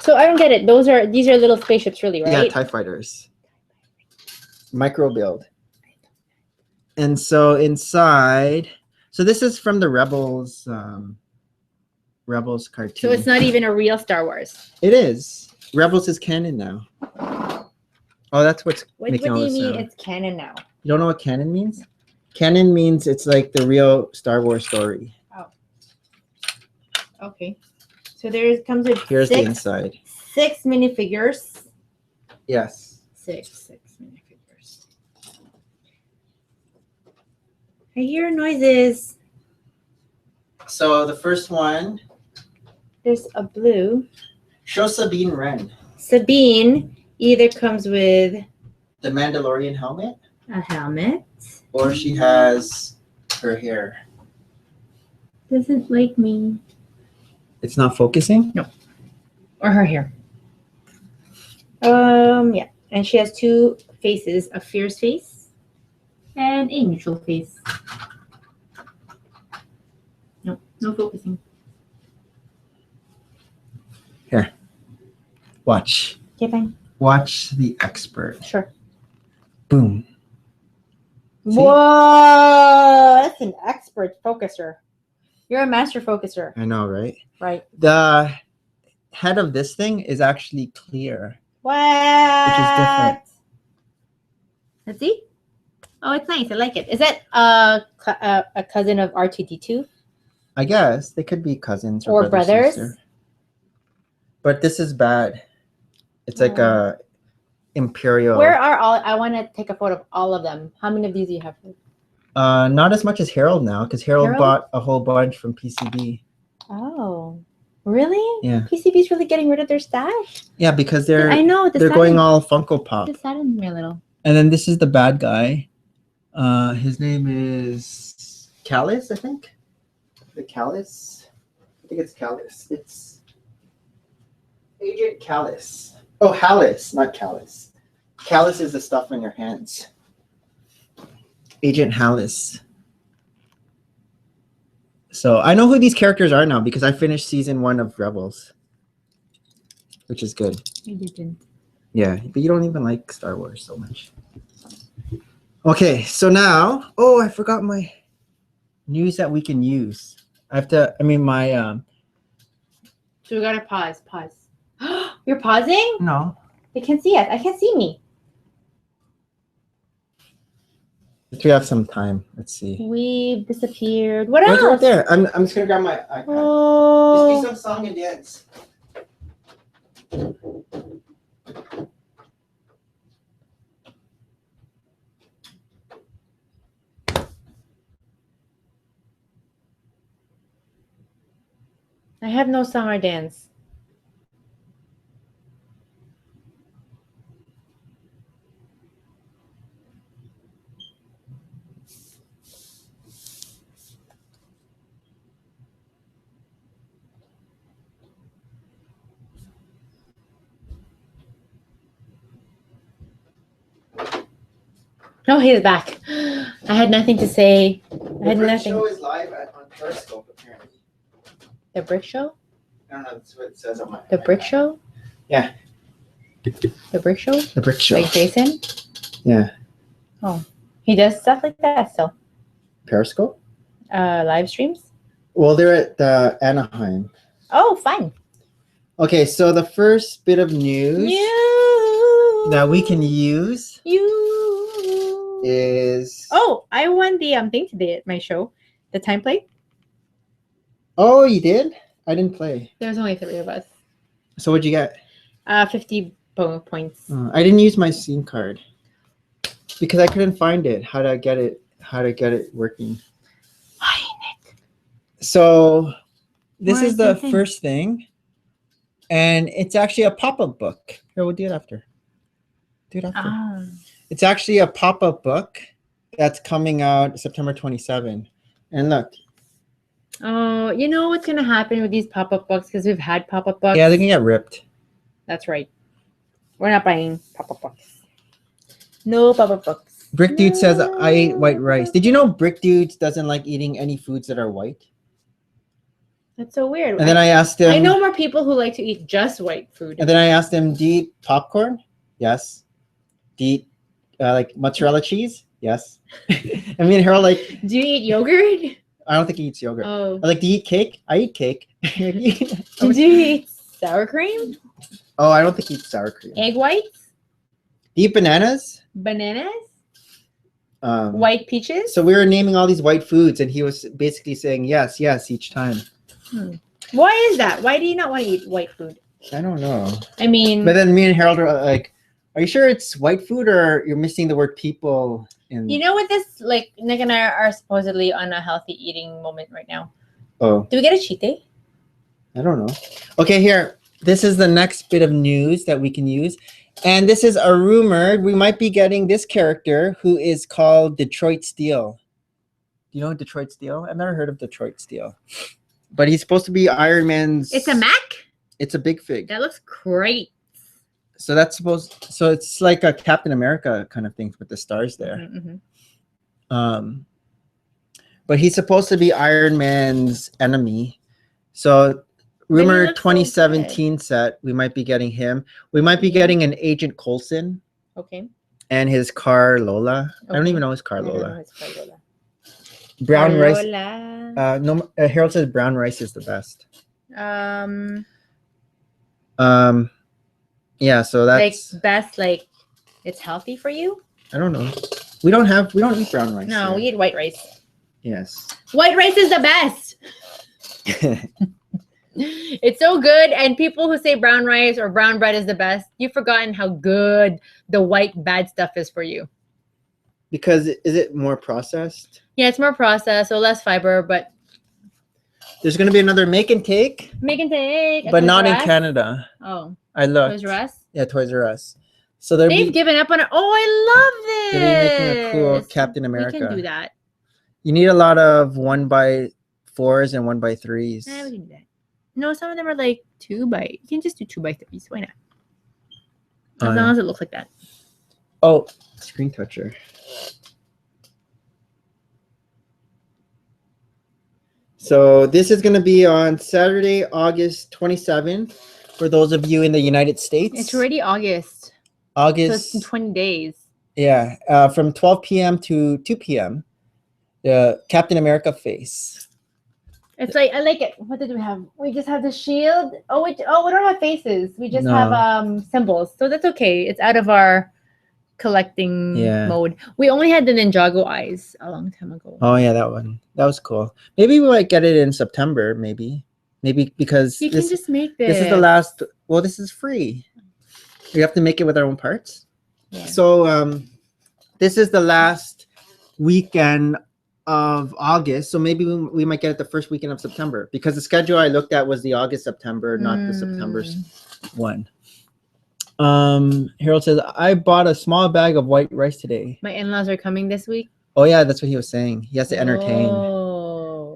So I don't get it. These are little spaceships, really, right? Yeah, TIE fighters. Micro build. And so inside, so this is from the Rebels cartoon. So it's not even a real Star Wars. It is. Rebels is canon now. Oh, that's what's making all this sound. What do you mean it's canon now? You don't know what canon means? Canon means it's like the real Star Wars story. Oh. Okay. So there comes with Here's the inside. 6 minifigures. Yes. 6 minifigures. I hear noises. So the first one. There's a blue. Show Sabine Wren. Sabine either comes with the Mandalorian helmet. A helmet. Or she has her hair. Doesn't like me. It's not focusing? No. Or her hair. Yeah. And she has 2 faces, a fierce face and a neutral face. No focusing. Here. Watch. Okay, fine. Watch the expert. Sure. Boom. See? Whoa! That's an expert focuser. You're a master focuser. I know, right? Right. The head of this thing is actually clear. What? Which is different. Let's see. Oh, it's nice. I like it. Is that a cousin of R2D2? I guess they could be cousins or brothers. Sister. But this is bad. It's like a Imperial. Where are all? I want to take a photo of all of them. How many of these do you have? Not as much as Harold now, because Harold bought a whole bunch from PCB. Oh, really? Yeah. PCB's really getting rid of their stash. Yeah, because they're. I know they're going all Funko Pop. This saddens me a little. And then this is the bad guy. His name is Callus, I think. The Callus. I think it's Callus. It's Agent Callus. Oh, Hallis, not Callus. Callus is the stuff on your hands. Agent Hallis. So I know who these characters are now because I finished season 1 of Rebels, which is good. You didn't. Yeah, but you don't even like Star Wars so much. Okay, so now, oh, I forgot my news that we can use. I have to, I mean, my, So we gotta pause. You're pausing? no. They can't see us. I can't see me. If we have some time, let's see. We've disappeared. What Oh, it's right else? there. I'm just gonna grab my iPad. Oh. Just do some song and dance. I have no song or dance. No, he's back. I had nothing to say. I had The nothing. show is live on Periscope, apparently. The Brick Show? I don't know. That's what it says on my. The Brick Show? Yeah. The Brick Show? The Brick Show. Like Jason? Yeah. Oh, he does stuff like that still. Periscope? Live streams? Well, they're at Anaheim. Oh, fun. Okay, so the first bit of news that we can use is. Oh, I won the thing today at my show. The time play. Oh, you did? I didn't play. There's only 3 of us. So what'd you get? 50 points. I didn't use my scene card because I couldn't find it. How to get it working. Why, Nick? So this Where is is the the thing? first thing, and it's actually a pop-up book. Here, we'll do it after. Do it after. Ah. It's actually a pop-up book that's coming out September 27. And look. Oh, you know what's gonna happen with these pop-up books because we've had pop-up books. Yeah, they can get ripped. That's right. We're not buying pop-up books. No pop-up books. Brick Dude says, I ate white rice. Did you know Brick Dude doesn't like eating any foods that are white? That's so weird. And then I asked him. I know more people who like to eat just white food. And then I asked him, do you eat popcorn? Yes. Do you eat like mozzarella cheese? Yes. I mean, Harold, like. Do you eat yogurt? I don't think he eats yogurt. Oh. I like, do you eat cake? I eat cake. Did you eat sour cream? Oh, I don't think he eats sour cream. Egg whites? Do you eat bananas? Bananas? White peaches? So we were naming all these white foods, and he was basically saying yes, yes each time. Why is that? Why do you not want to eat white food? I don't know. I mean, But then me and Harold are like, are you sure it's white food or you're missing the word people? you know what this, like, Nick and I are supposedly on a healthy eating moment right now. Oh, Do we get a cheat day? I don't know. Okay, here. This is the next bit of news that we can use. And this is a rumor. We might be getting this character who is called Detroit Steel. Do you know Detroit Steel? I've never heard of Detroit Steel. But he's supposed to be Iron Man's. It's a Mac? It's a big fig. That looks great. So that's supposed. So it's like a Captain America kind of thing with the stars there. Mm-hmm. But he's supposed to be Iron Man's enemy. So rumor looks so 2017 set, we might be getting him. We might be getting an Agent Coulson Okay. and his car Lola. I don't Okay. even know his car I don't know Lola. his car Lola. Brown rice. Lola. No, Harold says brown rice is the best. Yeah, so that's Like best, like it's healthy for you? I don't know. We don't eat brown rice. No, here. we eat white rice. Yes. White rice is the best. It's so good. And people who say brown rice or brown bread is the best, you've forgotten how good the white bad stuff is for you. Because is it more processed? Yeah, it's more processed, so less fiber, but There's going to be another make and take, make and take. but Toys not R in Us? Canada. Oh, I looked. Toys R Us? Yeah, Toys R Us. So they're They've given up on it. Oh, I love they're this. making a cool Captain We America. can do that. You need a lot of 1x4s and 1x3s. We can do that. No, some of them are like 2x. You can just do 2x3s. Why not? As long as it looks like that. Oh, screen toucher. So this is going to be on Saturday, August 27th, for those of you in the United States. It's already August. August. So it's in 20 days. Yeah, from 12 p.m. to 2 p.m. The Captain America face. It's like, I like it. What did we have? We just have the shield. Oh, we don't have faces. We just have symbols. So that's okay. It's out of our collecting mode. We only had the Ninjago eyes a long time ago. Oh yeah, that one. That was cool. Maybe we might get it in September, maybe because you can just make this. This is the last. Well, this is free. We have to make it with our own parts. Yeah. So this is the last weekend of August, so maybe we might get it the first weekend of September, because the schedule I looked at was the August September, not the September one. Harold says, I bought a small bag of white rice today. My in-laws are coming this week. Oh yeah, that's what he was saying. He has to entertain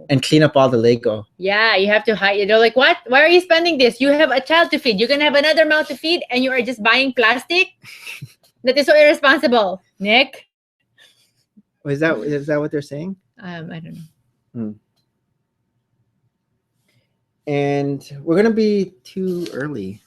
and clean up all the Lego. Yeah, you have to hide. They're like, what? Why are you spending this? You have a child to feed. You're gonna have another mouth to feed, and you are just buying plastic? That is so irresponsible, Nick. Is that what they're saying? I don't know. And we're gonna be too early.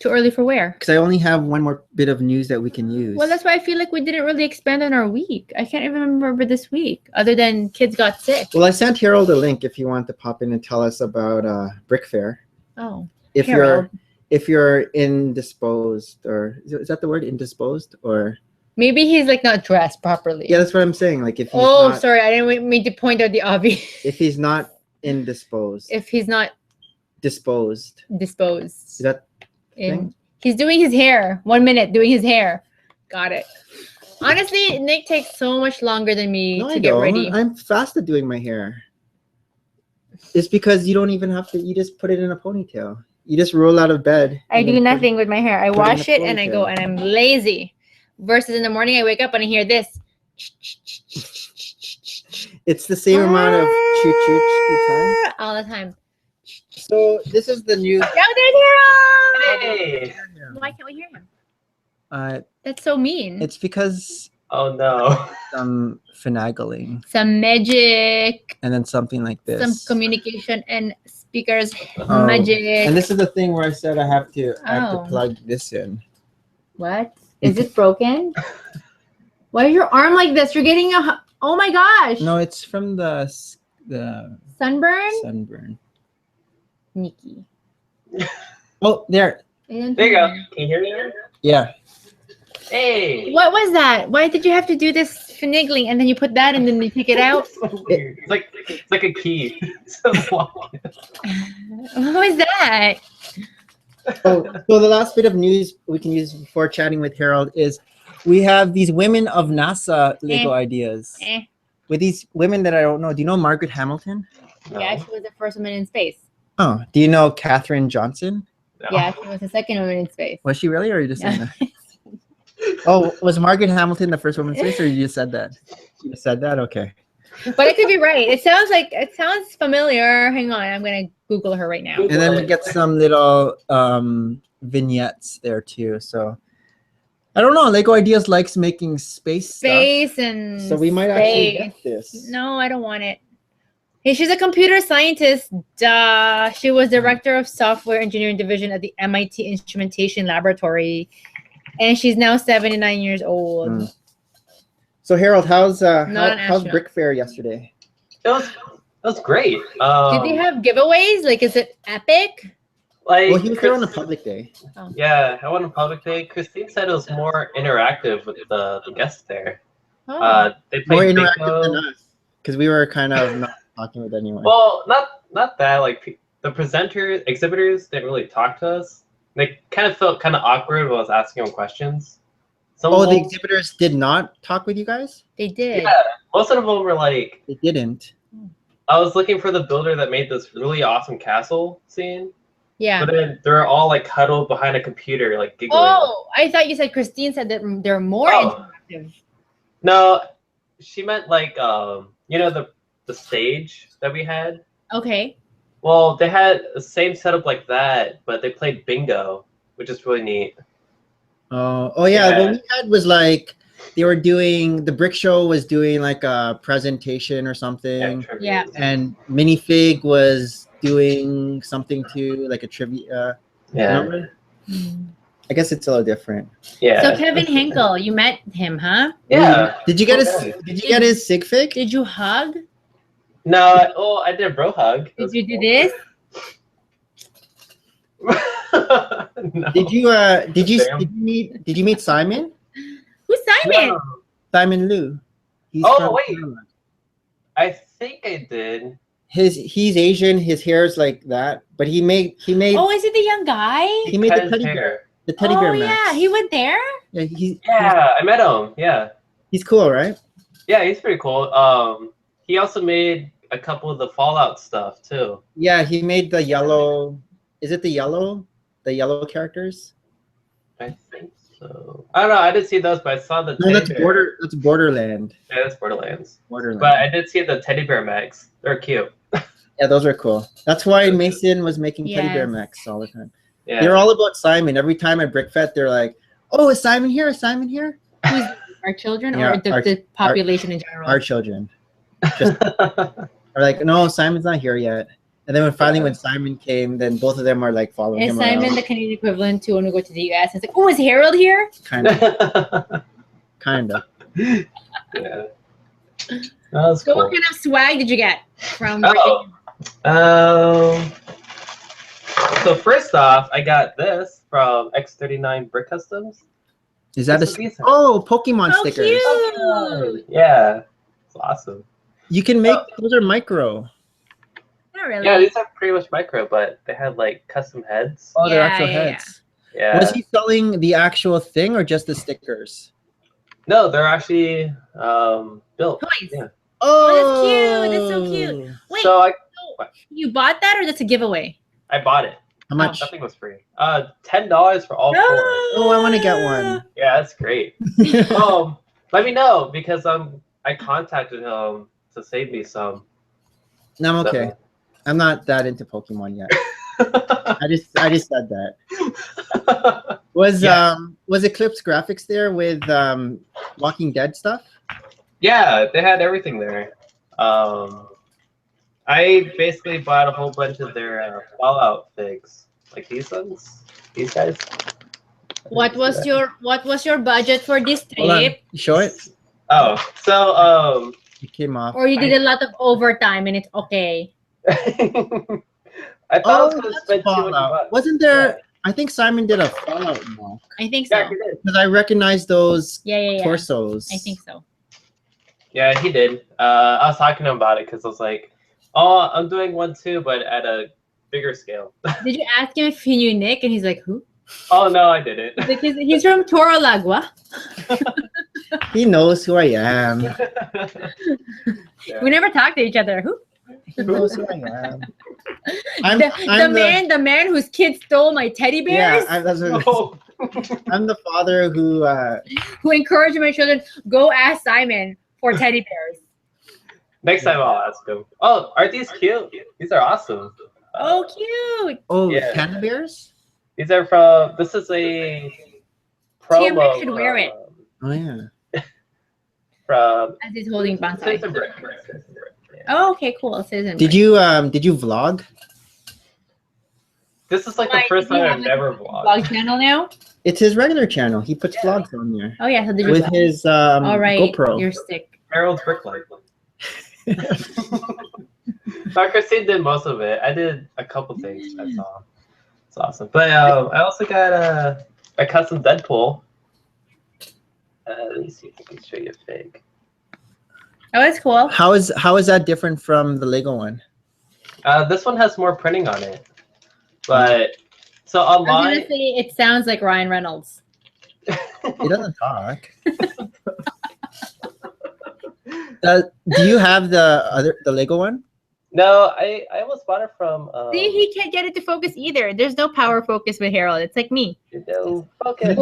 Too early for where? Because I only have one more bit of news that we can use. Well, that's why I feel like we didn't really expand on our week. I can't even remember this week, other than kids got sick. Well, I sent Harold a link if you want to pop in and tell us about Brick Fair. Oh, if you're indisposed, or is that the word, indisposed, or maybe he's like not dressed properly. Yeah, that's what I'm saying. Like if he's sorry, I didn't mean to point out the obvious. If he's not indisposed. If he's not disposed. Disposed. Is that thing? He's doing his hair. 1 minute doing his hair. Got it. Honestly, Nick takes so much longer than me to get ready. I'm fast at doing my hair. It's because you don't even have to. You just put it in a ponytail. You just roll out of bed. I do nothing with my hair. I wash it and I go, and I'm lazy. Versus in the morning, I wake up and I hear this. It's the same amount of choo-choo all the time. So this is the new. Hey! Why can't we hear him? That's so mean. It's because. Oh no. Some finagling. Some magic. And then something like this. Some communication and speakers magic. And this is the thing where I said I have to plug this in. What? Is it broken? Why is your arm like this? You're getting a. Oh my gosh. No, it's from the sunburn. Sunburn. Nikki. Oh, there. There you go. Can you hear me now? Yeah. Hey. What was that? Why did you have to do this finagling and then you put that and then you take it out? It's like a key. What was that? So the last bit of news we can use before chatting with Harold is we have these women of NASA Lego ideas. With these women that I don't know. Do you know Margaret Hamilton? No. Yeah, she was the first woman in space. Oh, do you know Katherine Johnson? No. Yeah, she was the second woman in space. Was she really, or are you just saying that? Oh, was Margaret Hamilton the first woman in space, or you just said that? You said that? Okay. But it could be right. It sounds familiar. Hang on, I'm gonna Google her right now. And then we get some little vignettes there too. So I don't know. Lego Ideas likes making space stuff, and so we might actually get this. No, I don't want it. Hey, she's a computer scientist. Duh. She was director of software engineering division at the MIT Instrumentation Laboratory, and she's now 79 years old. So Harold, how's Brick Fair yesterday? It was great. Did they have giveaways? Like, is it epic? Like, well, he was there on a public day. Oh. Yeah, I went on a public day. Christine said it was more interactive with the guests there. Oh. They More played interactive than us, because we were kind of not talking with anyone. Well, not that. Like the exhibitors didn't really talk to us. They kind of felt kind of awkward when I was asking them questions. The exhibitors did not talk with you guys? They did. Yeah, most of them were like. They didn't. I was looking for the builder that made this really awesome castle scene. Yeah. But then they're all like huddled behind a computer, like giggling. Oh, I thought you said Christine said that they're more interactive. No, she meant like the stage that we had. Okay. Well, they had the same setup like that, but they played bingo which is really neat. Oh yeah. Yeah. What we had was like they were doing the Brick Show was doing like a presentation or something, Yeah. and Minifig was doing something too, like a trivia. Yeah. Remember? I guess it's a little different. Yeah. So Kevin Hinkle, you met him, huh? Yeah. Did you get his? Okay. Did you get his sig fig? Did you hug? No, I did a bro hug. It Did was you do cool. this? No. Did you Damn. did you meet Simon? Who's Simon? No. Simon Liu. He's Oh, from wait. Thailand. I think I did. He's Asian. His hair's like that, but he made Oh, is it the young guy? he made the Cut his teddy hair. bear. The teddy bear mask. Yeah, he went there. Yeah, Yeah, I met him. Yeah. he's cool, right? Yeah, he's pretty cool. He also made a couple of the Fallout stuff too. Yeah, he made the yellow. Is it the yellow? The yellow characters? I think so. I don't know. I didn't see those, but I saw the. No, teddy that's bear. That's Borderland. Yeah, that's Borderlands. Borderland. But I did see the teddy bear mechs. They're cute. Yeah, those are cool. That's why Mason was making teddy bear Yes. mechs all the time. Yeah. They're all about Simon. Every time at BrickFest, they're like, "Oh, is Simon here? Is Simon here?" Who's our children Yeah, or the population in general? Our children. Are like, "No, Simon's not here yet." And then when Simon came, then both of them are like following Is him Simon around. the Canadian equivalent to when we go to the US? It's like, oh, is Harold here? Kinda. Yeah. That was So cool. what kind of swag did you get from Oh. So first off, I got this from X39 Brick Customs. Is that It's a decent. Pokemon Oh, stickers? cute. Yeah, it's awesome. You can make those are micro. Not really. Yeah, these are pretty much micro, but they had like custom heads. Oh, they're Yeah, actual yeah, heads. Yeah. Was he selling the actual thing or just the stickers? No, they're actually built. Toys. Yeah. Oh, that's cute. That's so cute. Wait, So you bought that or that's a giveaway? I bought it. How much? Nothing was free. $10 for all four. Oh, I want to get one. Yeah, that's great. Let me know because I contacted him to save me some. No, I'm okay. I'm not that into Pokemon yet. I just said that. Was Eclipse Graphics there with Walking Dead stuff? Yeah, they had everything there. I basically bought a whole bunch of their Fallout figs, like these ones, these guys. What was your budget for this Hold on. trip? Show it. Oh, so It came off. Or you did a lot of overtime and it's okay. I thought I was gonna that's spend Fallout. $200. Wasn't there? I think Simon did a Fallout walk I think so. Yeah, he did. because I recognize those Yeah. torsos. I think so. Yeah, he did. I was talking to him about it because I was like, "Oh, I'm doing one too, but at a bigger scale." Did you ask him if he knew Nick? And he's like, who? Oh no, I didn't. Because he's from Torolagua. He knows who I am. Yeah. We never talked to each other. Who? He knows who I am. The man whose kid stole my teddy bears, that's what Oh. I'm the father who. who encouraged my children, go ask Simon for teddy bears. Next time I'll ask him. Oh, aren't these cute? These are awesome. Oh, cute. Oh, Yeah. Panda Bears. These are from. This is a promo. TMX should wear it. Oh yeah. From As he's holding bonsai. Citizen Brick. Yeah. Oh, okay, cool. Citizen. Did you vlog? This is like Why, the first does he time have, I've like, ever vlog vlogged. channel now? It's his regular channel. He puts vlogs on there Oh yeah, so did you with vlog? his All right, GoPro. you're sick. Harold's Bricklight. But Christine did most of it. I did a couple things. I saw. It's awesome. But I also got a custom Deadpool. Let me see if I can show you a fig. Oh, it's cool. How is that different from the Lego one? This one has more printing on it. But so I was online, gonna say it sounds like Ryan Reynolds. He doesn't talk. Do you have the Lego one? no, I almost bought it from. See, he can't get it to focus either. There's no power focus with Harold. It's like me. Okay. Oh, here it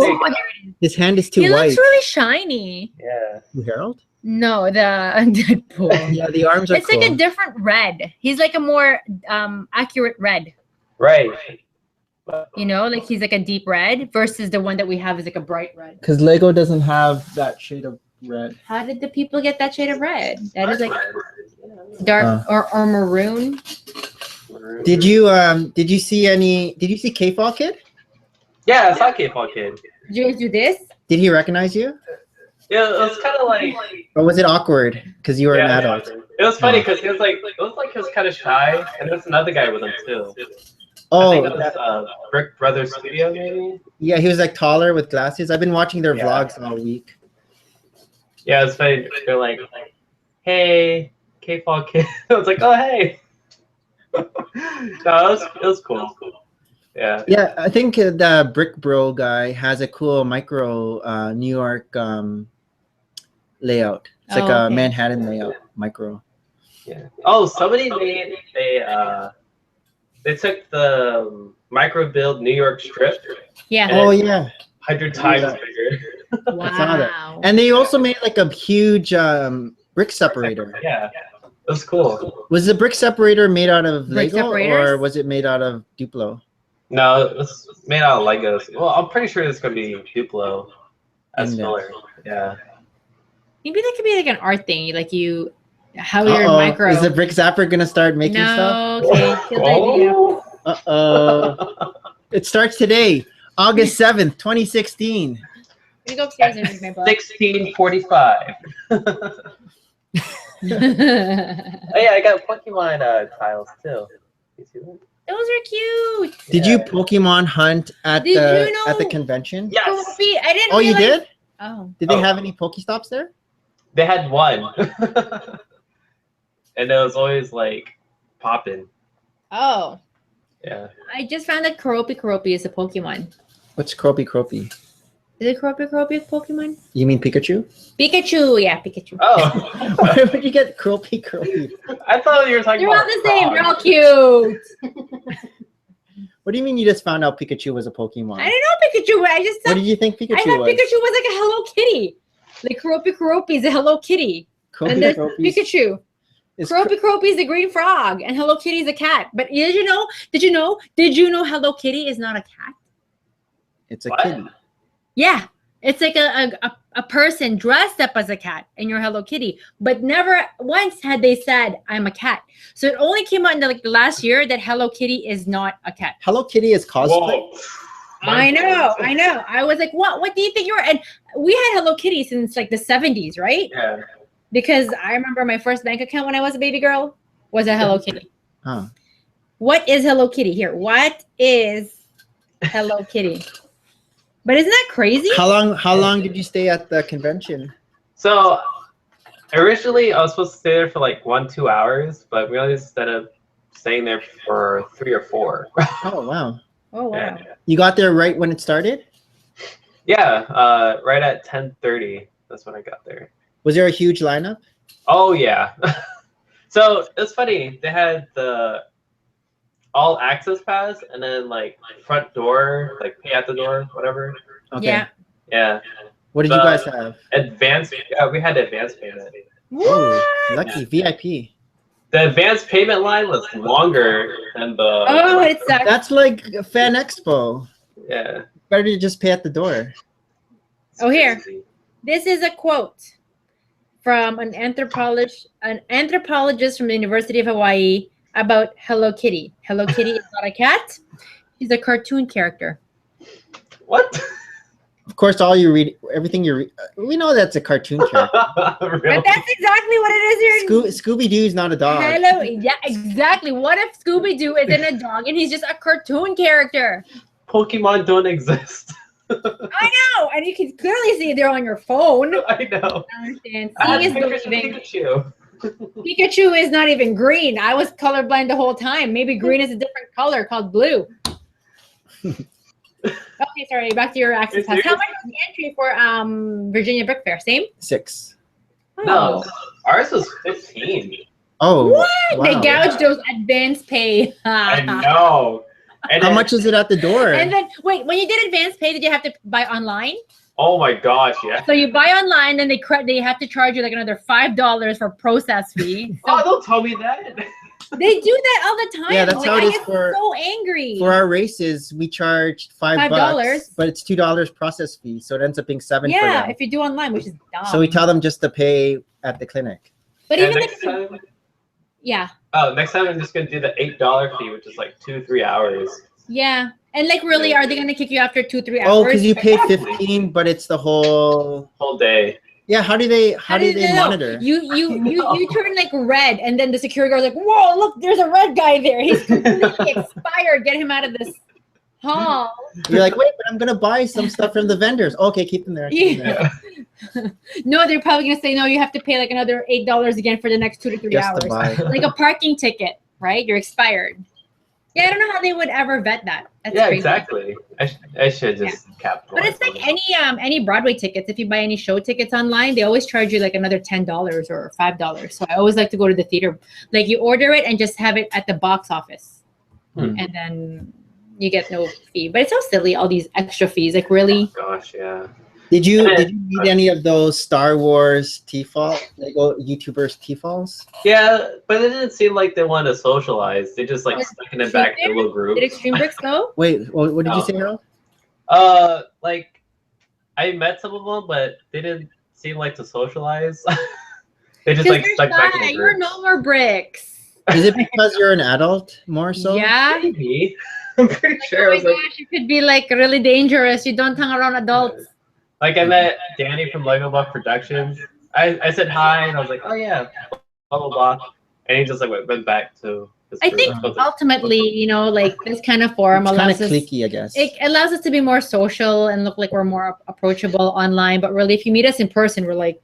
is. His hand is too He white. looks really shiny. Yeah. Who, Harold? No, the Deadpool. Yeah, the arms are It's cool. like a different red. He's like a more accurate red. Right. You know, like he's like a deep red versus the one that we have is like a bright red. Because Lego doesn't have that shade of red. How did the people get that shade of red? That is like Red. dark or maroon. Did you see K-Fall Kid? Yeah, I saw K-Pop Kid. Did you guys do this? Did he recognize you? Yeah, it was kind of like. Or was it awkward because you were an Yeah, adult? it was funny because he was like, it was like he was kind of shy, and there's another guy with him too. I Oh, think it was Brick Brothers Studio, maybe. yeah, he was like taller with glasses. I've been watching their Yeah. vlogs all week. Yeah, it's funny. They're like, "Hey, K-pop Kid." I was like, "Oh, hey." No, it was cool. Yeah. Yeah, I think the Brick Bro guy has a cool micro New York layout. It's like a okay. Manhattan layout, micro. Yeah. Oh, somebody they took the micro build New York strip Yeah. Oh yeah, 100 times Yeah. bigger. I saw that. Wow. And they also made like a huge brick separator. Yeah, it was cool. Was the brick separator made out of Brick Lego or separators? was it made out of Duplo? No, it was made out of Legos. Well, I'm pretty sure it's gonna be Duplo as Index. filler. Yeah. Maybe that could be like an art thing, like you, how you're Uh-oh. micro. Is the brick zapper gonna start making stuff? no, okay, good idea. Oh. Uh-oh. It starts today, August 7th, 2016. Let me go upstairs and read my book. 1645. Oh yeah, I got Pokemon tiles too. You see that? Those are cute. Did you Pokemon hunt at Did the you at the know- convention? Yes, Kofi, I didn't Oh, you realize- did? Oh. Did they Oh. have any Pokestops there? they had one, and it was always like popping. Oh. Yeah. I just found that Keroppi is a Pokemon. What's Croppy? Is it Keroppi a Pokemon? You mean Pikachu? Pikachu, yeah, Pikachu. Oh, Where would you get Croppy? I thought you were talking They're all about. the same. They're all frogs. cute. What do you mean you just found out Pikachu was a Pokemon? I didn't know Pikachu. I just What thought, did you think I Pikachu thought was? Pikachu was like a Hello Kitty. Like Keroppi is a Hello Kitty. And there's Pikachu. Is Keroppi is the green frog, and Hello Kitty is a cat. But did you know Hello Kitty is not a cat? It's a What? kitty. Yeah, it's like a person dressed up as a cat, and you're Hello Kitty. But never once had they said I'm a cat. So it only came out in the last year that Hello Kitty is not a cat. Hello Kitty is cosplay. Whoa. I know. I was like, what do you think you were? And we had Hello Kitty since like the 70s, right? Yeah. Because I remember my first bank account when I was a baby girl was a Hello Kitty. Huh. What is Hello Kitty here? What is Hello Kitty? But isn't that crazy? How long did you stay at the convention? So originally I was supposed to stay there for like 1-2 hours, but we only ended up staying there for 3 or 4. Oh wow. Oh wow. Yeah. You got there right when it started? Yeah, right at 10:30. That's when I got there. Was there a huge lineup? Oh yeah. So it's funny. They had the all access pass and then like front door, like pay at the door, whatever. Okay. Yeah. Yeah. What did you guys have? Advanced. We had advanced payment. Oh, What? lucky VIP. The advanced payment line was longer than the. Oh, it sucks. That's like a Fan Expo. Yeah. Better to just pay at the door. It's Oh, here. crazy. This is a quote from an anthropologist from the University of Hawaii about Hello Kitty. Hello Kitty is not a cat. She's a cartoon character. What? Of course, everything you read, we know that's a cartoon character. Really? But that's exactly what it is here. Scooby Doo is not a dog. Hello, yeah, exactly. What if Scooby Doo isn't a dog and he's just a cartoon character? Pokemon don't exist. I know, and you can clearly see they're on your phone. I know. I understand. I had Seeing is pictures of believing. Pikachu. Pikachu is not even green. I was colorblind the whole time. Maybe green is a different color called blue. Okay, sorry. Back to your access pass. How much was the entry for Virginia Brick Fair? Same? 6. No, ours was 15. Oh, What? They wow. gouged those advance pay. I know. And How then- much is it at the door? And then, wait, when you did advance pay, did you have to buy online? Oh my gosh, yeah. So you buy online, then they have to charge you like another $5 for process fee. Oh, don't tell me that. They do that all the time. Yeah, that's how it I is get for- so angry. For our races, we charge $5, $5, but it's $2 process fee, so it ends up being $7 for yeah, them. if you do online, which is dumb. So we tell them just to pay at the clinic. But And even next if, time, yeah, next time I'm just gonna do the $8 fee, which is like 2-3 hours. yeah, and like really, are they gonna kick you after 2-3 hours? Oh, because you pay 15, but it's the whole. Whole day. Yeah, how do they No, monitor? You turn like red, and then the security guard's like, "Whoa, look, there's a red guy there. He's completely expired. Get him out of this hall." You're like, wait, but I'm gonna buy some stuff from the vendors. Okay, keep them there. Keep them there. No, they're probably gonna say no. You have to pay like another $8 again for the next 2 to 3 Just hours, to buy. like a parking ticket, right? You're expired. Yeah, I don't know how they would ever vet that. That's Yeah, crazy. exactly. I should just capitalize. But it's like on it. any Broadway tickets. If you buy any show tickets online, they always charge you like another $10 or $5. So I always like to go to the theater. Like you order it and just have it at the box office, and then you get no fee. But it's so silly, all these extra fees. Like really. Oh, gosh, yeah. Did you meet any of those Star Wars T-fall, like YouTubers T-falls? Yeah, but it didn't seem like they wanted to socialize. They just like stuck in the back of the little group. Did Extreme Bricks go? Wait, what did you say, Harold? Like I met some of them, but they didn't seem like to socialize. They just like stuck back in the You're group. NoMoreBricks. Is it because you're an adult more so? Yeah. Maybe. I'm pretty Like, sure. oh I my was like, gosh, you could be like really dangerous. You don't hang around adults. like I met Danny from Lego Buff Productions. I said hi and I was like, oh yeah, blah blah blah, and he just like went back to. His I group. think ultimately, you know, like this kind of forum It's kind allows of us. cliquey, I guess. It allows us to be more social and look like we're more approachable online. But really, if you meet us in person, we're like,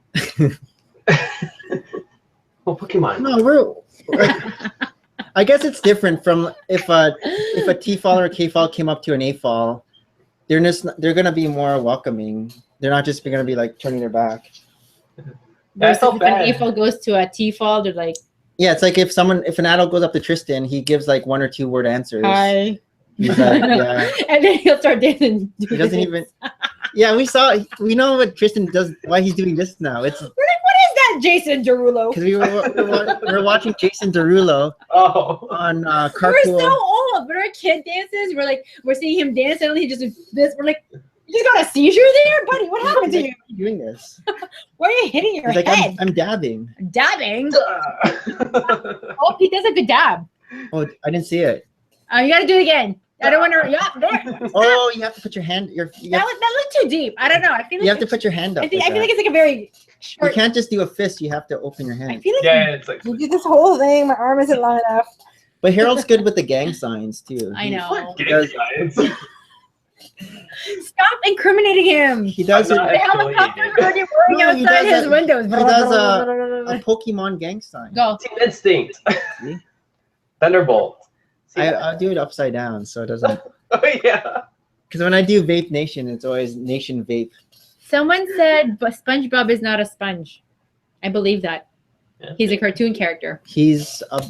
Well, Pokemon. No, we're. Like, I guess it's different from if a T-fall or a K-fall came up to an A-fall, they're gonna be more welcoming. They're not just gonna be like turning their back. versus felt if an bad. A-fall goes to a T-fall, they're like, Yeah, it's like if an adult goes up to Tristan, he gives like 1 or 2 word answers. hi. He's like, yeah. And then he'll start dancing. He doesn't even. Yeah, we know what Tristan does. Why he's doing this now? It's We're like, what is that, Jason Derulo? because we were watching Jason Derulo Oh. on We're Carpool. so old. When our kid dances, we're seeing him dance, and he just this. We're like, you just got a seizure there, buddy? What happened to you? Why are you doing this? Why are you hitting your He's like, head? I'm dabbing. Dabbing. Oh, he does a good dab. Oh, I didn't see it. You got to do it again. I don't want to. Yeah, there. Oh, you have to put your hand. That looked too deep. I don't know. I feel like You have to put your hand up. I feel like like it's like a very that. You short. can't just do a fist. You have to open your I hand. feel like Yeah, it's like You do this whole thing. My arm isn't long enough. But Harold's good with the gang signs too. I know. He does. Stop incriminating him. He does I'm it. not The helicopter's already whirring No, he outside does his a- windows. he does a Pokemon gang sign. Go. Team Instinct. See? Thunderbolt. See? I'll do it upside down so it doesn't. Oh yeah. Because when I do Vape Nation, it's always Nation Vape. Someone said SpongeBob is not a sponge. I believe that. Yeah. He's a cartoon character. He's a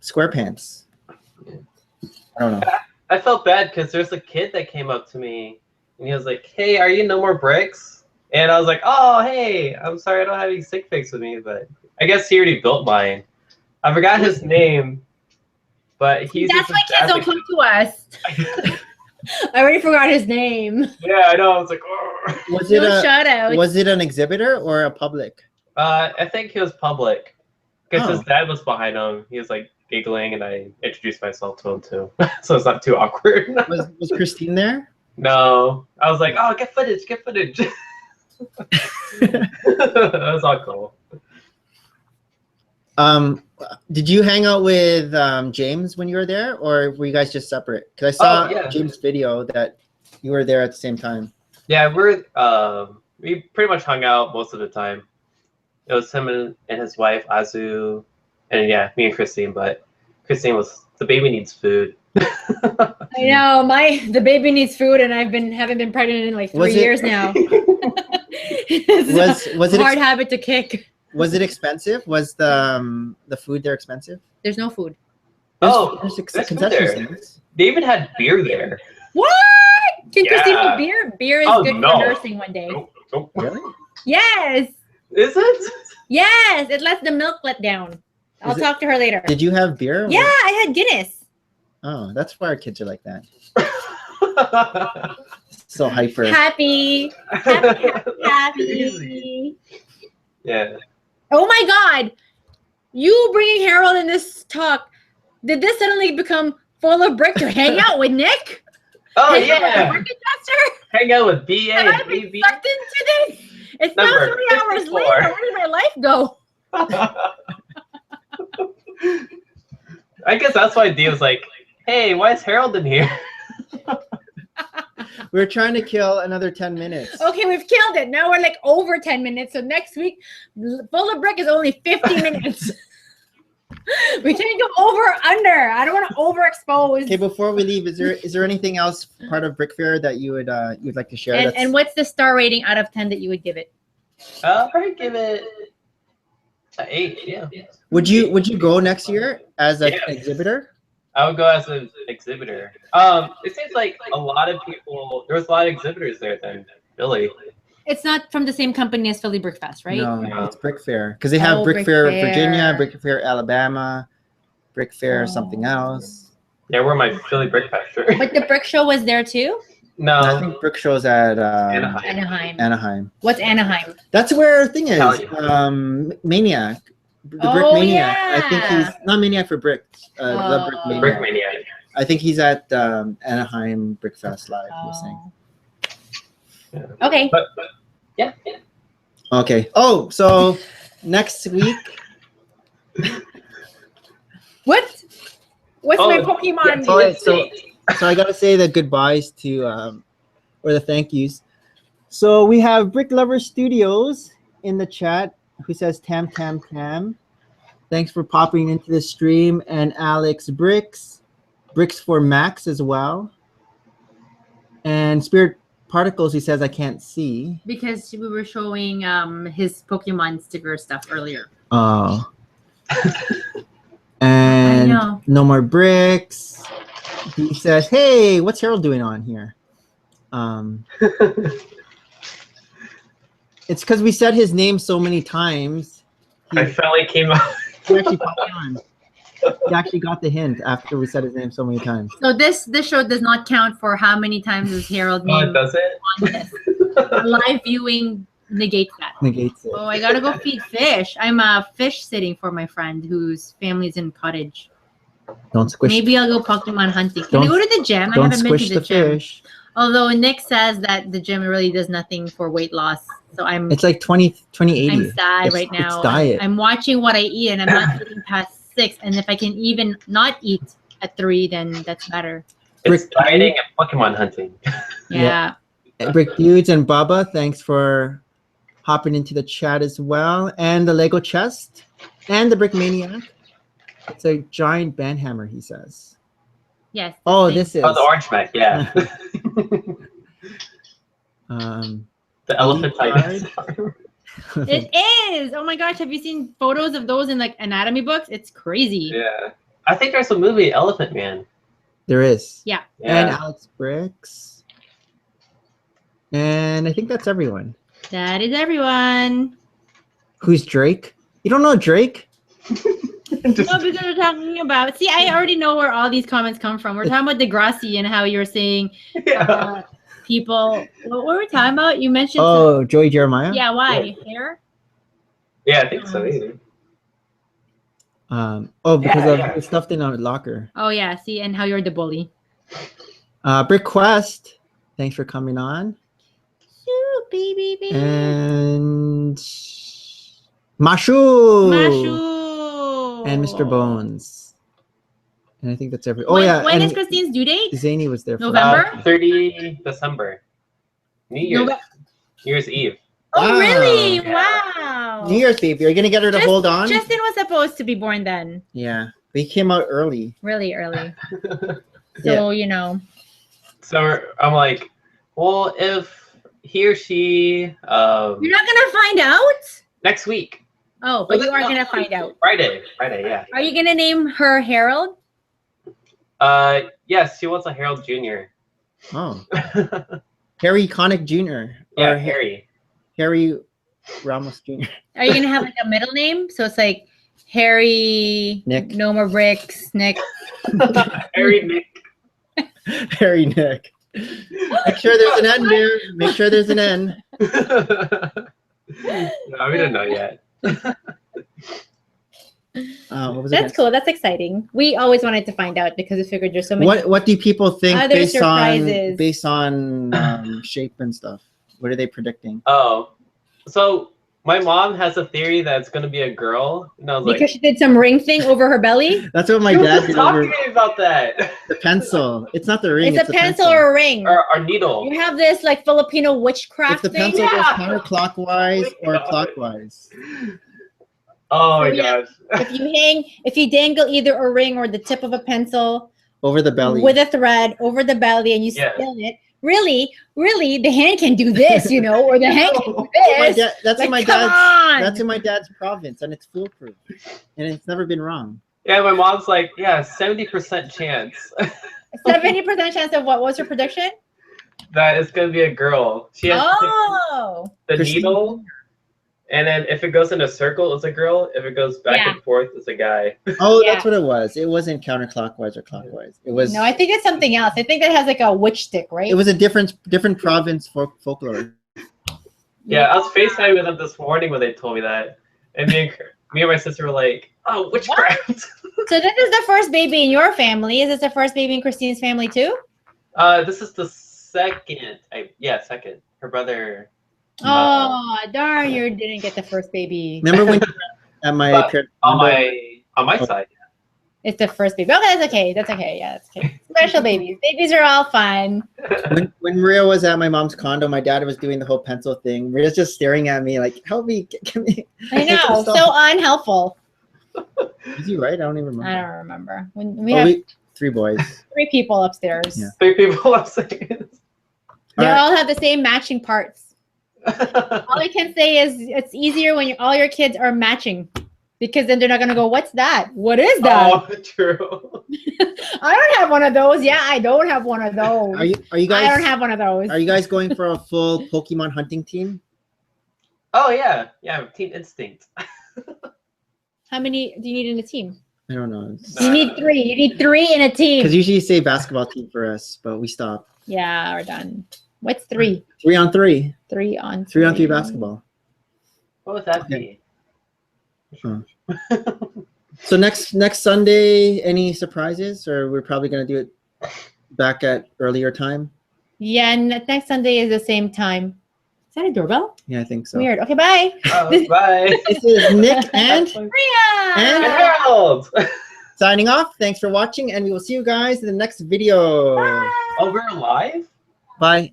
SquarePants. I don't know. I felt bad because there's a kid that came up to me and he was like, "Hey, are you NoMoreBricks?" And I was like, "Oh, hey, I'm sorry I don't have any stick pics with me, but I guess he already built mine." I forgot his name, but he's. That's why kids don't come to us. I already forgot his name. Yeah, I know. I was like, oh. Was it No a shout out. was it an exhibitor or a public? I think he was public because Oh. his dad was behind him. He was like giggling, and I introduced myself to him too, so it's not too awkward. Was Christine there? No, I was like, "Oh, get footage, get footage." That was all cool. Did you hang out with James when you were there, or were you guys just separate? Because I saw Oh, yeah. James' video that you were there at the same time. Yeah, we pretty much hung out most of the time. It was him and his wife Azu, and yeah, me and Christine. But Christine was the baby needs food. I know the baby needs food, and haven't been pregnant in like 3 years now. It's Was a it hard habit to kick. was it expensive? Was the food there expensive? There's no food. There's there's food concession there. stands. They even had beer there. What? Can Christine Yeah. have beer? Beer is Oh, good no. for nursing one day. Nope. Really? Yes. Is it? Yes. It lets the milk let down. I'll talk to her later. Did you have beer? Yeah, I had Guinness. Oh, that's why our kids are like that. So hyper. Happy. Yeah. Oh my God. You bringing Harold in this talk. Did this suddenly become full of brick to hang out with Nick? Oh Hang out with the yeah. brick investor? Hang out with BA Have and I been BB. sucked into this? It's now Number 3 hours 54. later. Where did my life go? I guess that's why Dee was like, "Hey, why is Harold in here?" We're trying to kill another 10 minutes. Okay, we've killed it. Now we're like over 10 minutes. So next week, full of brick is only 50 minutes. We can't go over or under. I don't want to overexpose. Okay, before we leave, is there anything else part of Brick Fair that you'd like to share? And what's the star rating out of 10 that you would give it? I'll probably give it an 8. Yeah. Would you go next year as an Yeah. exhibitor? I would go as an exhibitor. It seems like a lot of people. There was a lot of exhibitors there then. Really. It's not from the same company as Philly Brick Fest, right? No, No. it's Brick Fair because they have Oh, Brick Brick Fair Fair. Virginia, Brick Fair Alabama, Brick Fair something Oh. else. Yeah, we're my Philly Brick Fest shirt. But the brick show was there too? I No. think Brick Show's at Anaheim. Anaheim. Anaheim. What's Anaheim? That's where the thing is. Italian. Maniac. The Brick Oh, Maniac. I think yeah. he's not Maniac for Brick. The Brick Oh. Maniac. Brick Maniac. I think he's at Anaheim Brick Fest Live. He was saying. Yeah. Okay. But yeah. Okay. Oh, so next week. What's Oh, my Pokemon? yeah, Oh, so I gotta say the goodbyes to or the thank yous. So we have Brick Lover Studios in the chat who says Tam Tam Tam. Thanks for popping into the stream, and Alex Bricks for Max as well. And Spirit Particles, he says I can't see. Because we were showing his Pokemon sticker stuff earlier. Oh. I And know. No More Bricks. He says, "Hey, what's Harold doing on here?" It's because we said his name so many times. I finally came out. He actually popped on. He actually got the hint after we said his name so many times. So this show does not count for how many times is Harold Oh, named does it? on this. Live viewing negates that. Negates it. Oh, I gotta go feed fish. I'm fish sitting for my friend whose family's in cottage. Don't squish. Maybe I'll go Pokemon hunting. Can I Don't- go to the gym? I Don't haven't been squish to the the gym. fish. Although Nick says that the gym really does nothing for weight loss. So I'm It's like 2080. I'm sad It's- right now. It's diet. I'm watching what I eat and I'm not eating past 6. And if I can even not eat at 3, then that's better. It's dieting and Pokemon hunting. Yeah. Brick Dudes and Baba, thanks for hopping into the chat as well. And the Lego chest and the Brick Maniac. It's a giant band hammer, he says. Yes. Oh, same. this is Oh, the orange mech, yeah. The elephant card. type. It is. Oh my gosh, have you seen photos of those in like anatomy books? It's crazy. Yeah. I think there's a movie, Elephant Man. There is. Yeah. And Yeah. Alex Bricks. And I think that's everyone. That is everyone. Who's Drake? You don't know Drake? No, because we're talking about. See, I already know where all these comments come from. We're talking about Degrassi and how you were saying Yeah. people. What were we talking about? You mentioned. Oh, Joey Jeremiah? Yeah. Why hair? Yeah, I think so. Maybe. Because Yeah. of the stuff in our locker. Oh yeah. See, and how you're the bully. Brick Quest, thanks for coming on. Ooh, baby, baby. And Mashu. Mashu. And Mr. Bones. And I think that's every. Oh When- yeah, When and is Christine's due date? Zany was there. For November? 30 December. New Year's. November. New Year's Eve. Oh Wow. really? Yeah. Wow. New Year's baby. Are you gonna get her to hold on? Justin was supposed to be born then. Yeah, but he came out early. Really early. So you know. So I'm like, well, if he or she, You're not gonna find out? next week. Oh, but you are gonna find out. Friday, yeah. Are you gonna name her Harold? Yes, she wants a Harold Jr. Oh, Harry Connick Jr. Yeah, or Harry. Harry Ramos Jr. Are you gonna have like a middle name? So it's like Harry, Nick. NoMoreBricks, Nick. Harry Nick. Harry Nick. Make sure there's an N there. Make sure there's an N. No, we don't know yet. What was That's cool. That's exciting. We always wanted to find out because we figured there's so many. What do people think Other based on surprises. shape and stuff? What are they predicting? Oh, so my mom has a theory that it's gonna be a girl, and I was Because like, she did some ring thing over her belly. That's what my she was dad just did talking over to me about that. the pencil. It's not the ring. It's a pencil or a ring. Or needle. You have this like Filipino If witchcraft the thing. pencil goes Yeah. counterclockwise Oh my or God. clockwise. Oh my So, yeah. gosh. If you dangle either a ring or the tip of a pencil Over the belly. with a thread over the belly and you Yeah. spin it, really, the hand can do this, you know, or the hand can do My this. dad, that's Like, in my come dad's. on. That's in my dad's province, and it's foolproof, and it's never been wrong. Yeah, my mom's like, yeah, 70% chance 70% chance of what was your prediction? that it's gonna be a girl. She has to Oh. pick the Christine. needle, and then if it goes in a circle, it's a girl. If it goes back Yeah. and forth, it's a guy. Oh, Yeah. that's what it was. It wasn't counterclockwise or clockwise. It was. No, I think it's something else. I think that has like a witch stick, right? It was a different province folklore. Yeah, I was FaceTiming with them this morning when they told me that, and me and my sister were like, "Oh, witchcraft." So this is the first baby in your family. Is this the first baby in Christine's family too? This is the second. Second. Her brother. Oh, darn! You didn't get the first baby. Remember when at my But parents? on my side. It's the first baby. Okay, that's okay. That's okay. Yeah, that's okay. Special babies. Babies are all fun. When Maria was at my mom's condo, my dad was doing the whole pencil thing. Maria's just staring at me like, "Help me, get me." I know. So unhelpful. Is he right? I don't even remember. I don't remember. When we Oh, have 3 boys. 3 people upstairs. Yeah. 3 people upstairs. They All right. all have the same matching parts. All I can say is it's easier when all your kids are matching. Because then they're not gonna go, what's that? What is that? Oh, true. I don't have one of those. Yeah, I don't have one of those. Are you I guys? don't have one of those. Are you guys going for a full Pokemon hunting team? Oh yeah, Teen Instinct. How many do you need in a team? I don't know. You need 3. You need 3 in a team. Because usually you say basketball team for us, but we stop. Yeah, we're done. What's 3? 3 on 3. 3 on 3 on 3 basketball. What would that Okay. be? So next Sunday, any surprises, or we're probably gonna do it back at earlier time? Yeah, and next Sunday is the same time. Is that a doorbell? Yeah, I think so. Weird. Okay, bye. Oh, bye. This is Nick and Priya! And- Harold. signing off. Thanks for watching, and we will see you guys in the next video. Bye. Oh, we're live? Bye.